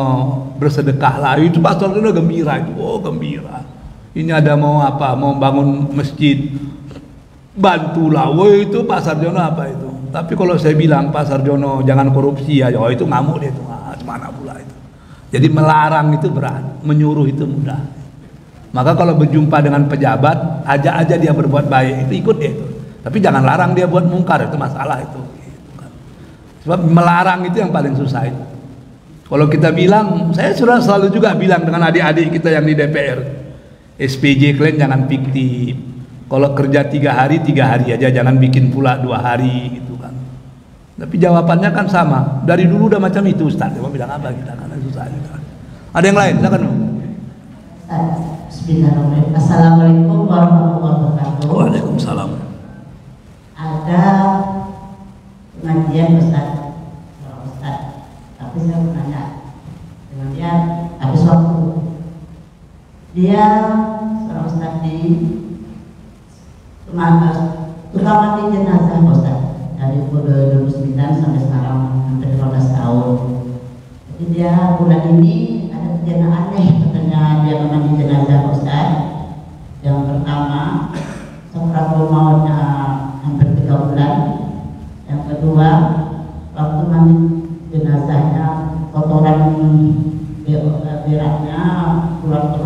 bersedekahlah, itu Pak Sarjono gembira itu. Oh gembira. Ini ada mau apa? Mau bangun masjid. Bantulah. Woi itu Pak Sarjono apa itu? Tapi kalau saya bilang Pak Sarjono jangan korupsi ya, oh itu ngamuk dia itu. Mana pula itu. Jadi melarang itu berat, menyuruh itu mudah. Maka kalau berjumpa dengan pejabat, ajak aja dia berbuat baik, itu ikut dia itu. Tapi jangan larang dia buat mungkar, itu masalah itu. Sebab melarang itu yang paling susah itu. Kalau kita bilang, saya sudah selalu juga bilang dengan adik-adik kita yang di DPR, SPJ kalian jangan fiktif. Kalau kerja 3 hari aja, jangan bikin pula 2 hari gitu kan. Tapi jawabannya kan sama. Dari dulu udah macam itu Ustaz. Mau bilang apa kita kan susah juga. Ada yang lain? Silakan. Bismillahirrahmanirrahim. Assalamualaikum warahmatullahi wabarakatuh. Waalaikumsalam. Ada pengajian Ustaz, tapi saya mau nanya dengan dia habis waktu. Dia seorang Ustaz di terutama di jenazah Ustaz dari 2009 sampai sekarang hampir 15 tahun. Jadi dia bulan ini ada kejadian aneh, katanya dia memandi jenazah Ustaz. Yang pertama sakratul mautnya hampir 3 bulan. Yang kedua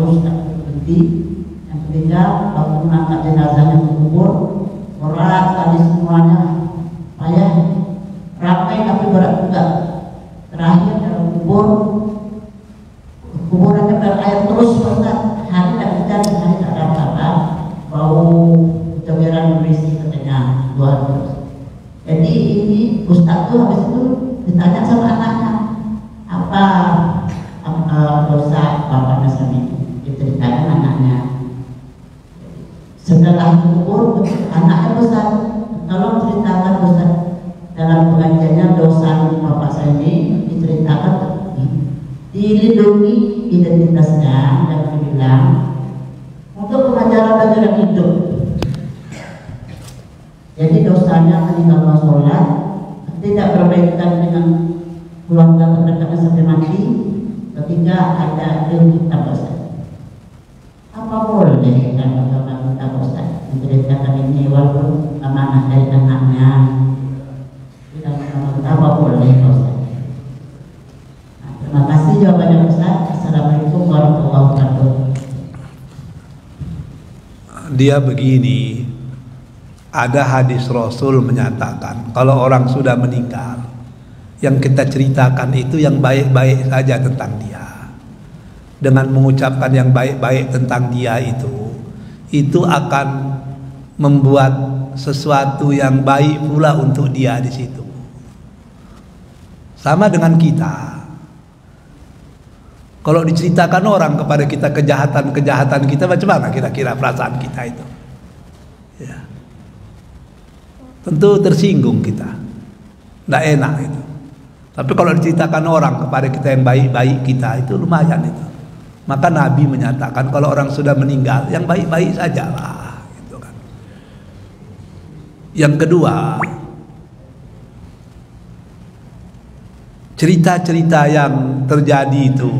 terus tak berhenti. Yang ketiga, waktu mengangkat jenazahnya ke kubur, berat kali semuanya, payah, ramai tapi berat juga. Terakhir dalam kubur, kuburannya berair terus, Ustaz. Hari tak hujan, hari tak ada apa-apa, bau cemiran berisi katanya, luar terus. Jadi ini Ustaz tuh habis itu ditanya sama anaknya, apa dosa bapaknya sami, diceritakan anaknya. Setelah kubur, anaknya Ustaz, tolong ceritakan Ustaz, dalam pengajiannya dosa bapak saya ini diceritakan, dilindungi identitasnya dan dibilang untuk pengajaran ajaran hidup. Jadi dosanya meninggalkan sholat, tidak berbaikan dengan keluarga terdekatnya sampai mati. Ketika ada ilmu kita Ustaz, apa boleh kan agama kita Ustaz menceritakan ini walaupun amanah dari anaknya, tidak apa boleh Ustaz. Nah, terima kasih jawabannya Ustaz. Assalamualaikum warahmatullahi wabarakatuh. Dia begini, ada hadis Rasul menyatakan kalau orang sudah meninggal, yang kita ceritakan itu yang baik-baik saja tentang dia. Dengan mengucapkan yang baik-baik tentang dia itu akan membuat sesuatu yang baik pula untuk dia di situ. Sama dengan kita. Kalau diceritakan orang kepada kita kejahatan-kejahatan kita, macam mana kira-kira perasaan kita itu? Ya. Tentu tersinggung kita, tidak enak itu. Tapi kalau diceritakan orang kepada kita yang baik-baik kita, itu lumayan itu. Maka Nabi menyatakan kalau orang sudah meninggal, yang baik-baik sajalah, gitu kan. Yang kedua, cerita-cerita yang terjadi itu,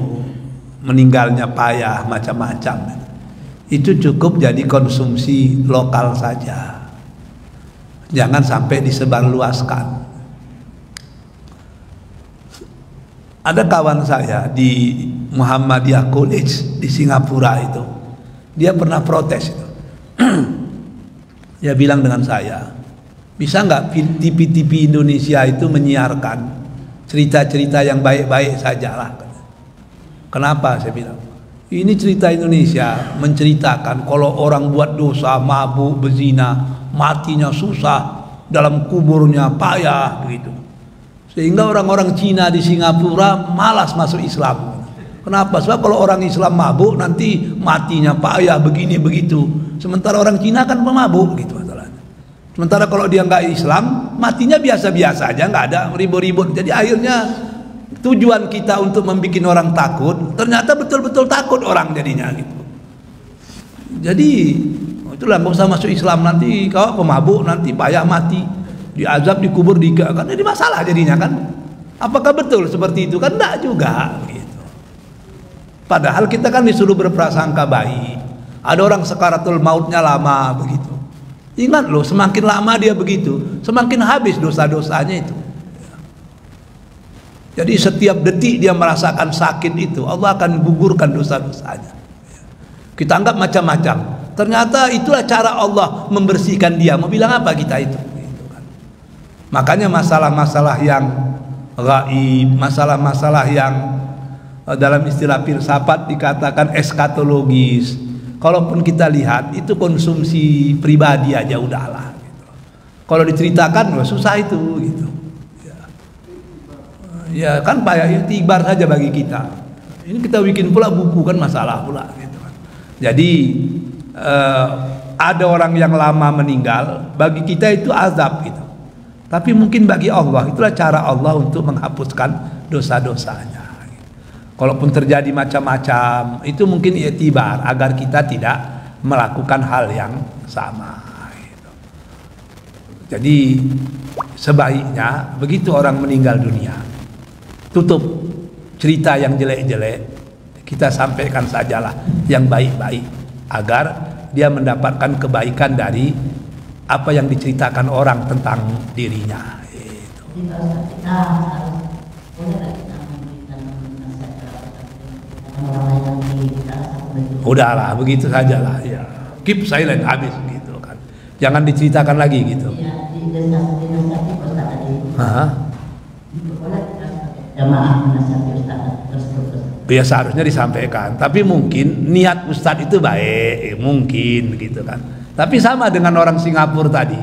meninggalnya payah macam-macam, itu cukup jadi konsumsi lokal saja. Jangan sampai disebarluaskan. Ada kawan saya di Muhammadiyah College di Singapura itu, dia pernah protes itu. Dia bilang dengan saya, bisa nggak TV-TV Indonesia itu menyiarkan cerita-cerita yang baik-baik sajalah? Kenapa? Saya bilang, ini cerita Indonesia menceritakan kalau orang buat dosa, mabuk, berzina, matinya susah, dalam kuburnya payah begitu. Sehingga orang-orang Cina di Singapura malas masuk Islam. Kenapa? Sebab kalau orang Islam mabuk nanti matinya payah begini begitu. Sementara orang Cina kan pemabuk gitu masalahnya. Sementara kalau dia nggak Islam, matinya biasa-biasa aja, nggak ada ribut-ribut. Jadi akhirnya tujuan kita untuk membuat orang takut, ternyata betul-betul takut orang jadinya gitu. Jadi itulah, nggak usah masuk Islam, nanti kau pemabuk nanti payah mati, diazab, dikubur, kan jadi masalah jadinya kan. Apakah betul seperti itu? Kan enggak juga gitu. Padahal kita kan disuruh berprasangka baik. Ada orang sekaratul mautnya lama begitu. Ingat loh, semakin lama dia begitu, semakin habis dosa-dosanya itu. Jadi setiap detik dia merasakan sakit itu, Allah akan gugurkan dosa-dosanya. Kita anggap macam-macam, ternyata itulah cara Allah membersihkan dia. Mau bilang apa kita itu? Makanya masalah-masalah yang gaib, masalah-masalah yang dalam istilah filsafat dikatakan eskatologis, kalaupun kita lihat itu konsumsi pribadi aja udahlah gitu. Kalau diceritakan susah itu gitu. Ya kan payah, itibar saja bagi kita. Ini kita bikin pula buku kan masalah pula gitu kan. Jadi ada orang yang lama meninggal, bagi kita itu azab gitu. Tapi mungkin bagi Allah itulah cara Allah untuk menghapuskan dosa-dosanya. Kalaupun terjadi macam-macam, itu mungkin i'tibar agar kita tidak melakukan hal yang sama. Gitu. Jadi sebaiknya begitu orang meninggal dunia, tutup cerita yang jelek-jelek, kita sampaikan sajalah yang baik-baik agar dia mendapatkan kebaikan dari apa yang diceritakan orang tentang dirinya. Itu. orang yang kita udahlah begitu sajalah ya, keep silent habis gitu kan, jangan diceritakan lagi gitu. Iya, di dinasihati Ustaz tadi. Boleh jamaah menasihati Ustaz tersebut. Ya seharusnya disampaikan, tapi mungkin niat Ustadz itu baik, mungkin gitu kan. Tapi sama dengan orang Singapura tadi,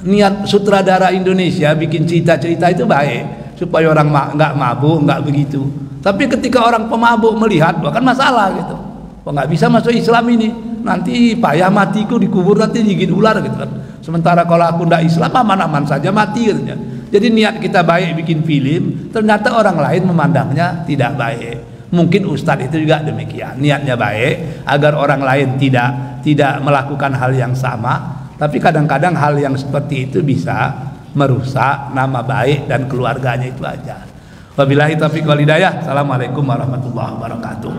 niat sutradara Indonesia bikin cerita-cerita itu baik supaya orang nggak mabuk, nggak begitu. Tapi ketika orang pemabuk melihat, bahkan masalah gitu, kok nggak bisa masuk Islam ini, nanti payah matiku dikubur nanti digigit ular gitu kan. Sementara kalau aku ndak Islam aman-aman saja mati katanya. Jadi niat kita baik bikin film, ternyata orang lain memandangnya tidak baik. Mungkin Ustadz itu juga demikian, niatnya baik agar orang lain tidak melakukan hal yang sama. Tapi kadang-kadang hal yang seperti itu bisa merusak nama baik dan keluarganya itu aja. Wabillahi taufiq wal hidayah. Assalamualaikum warahmatullahi wabarakatuh.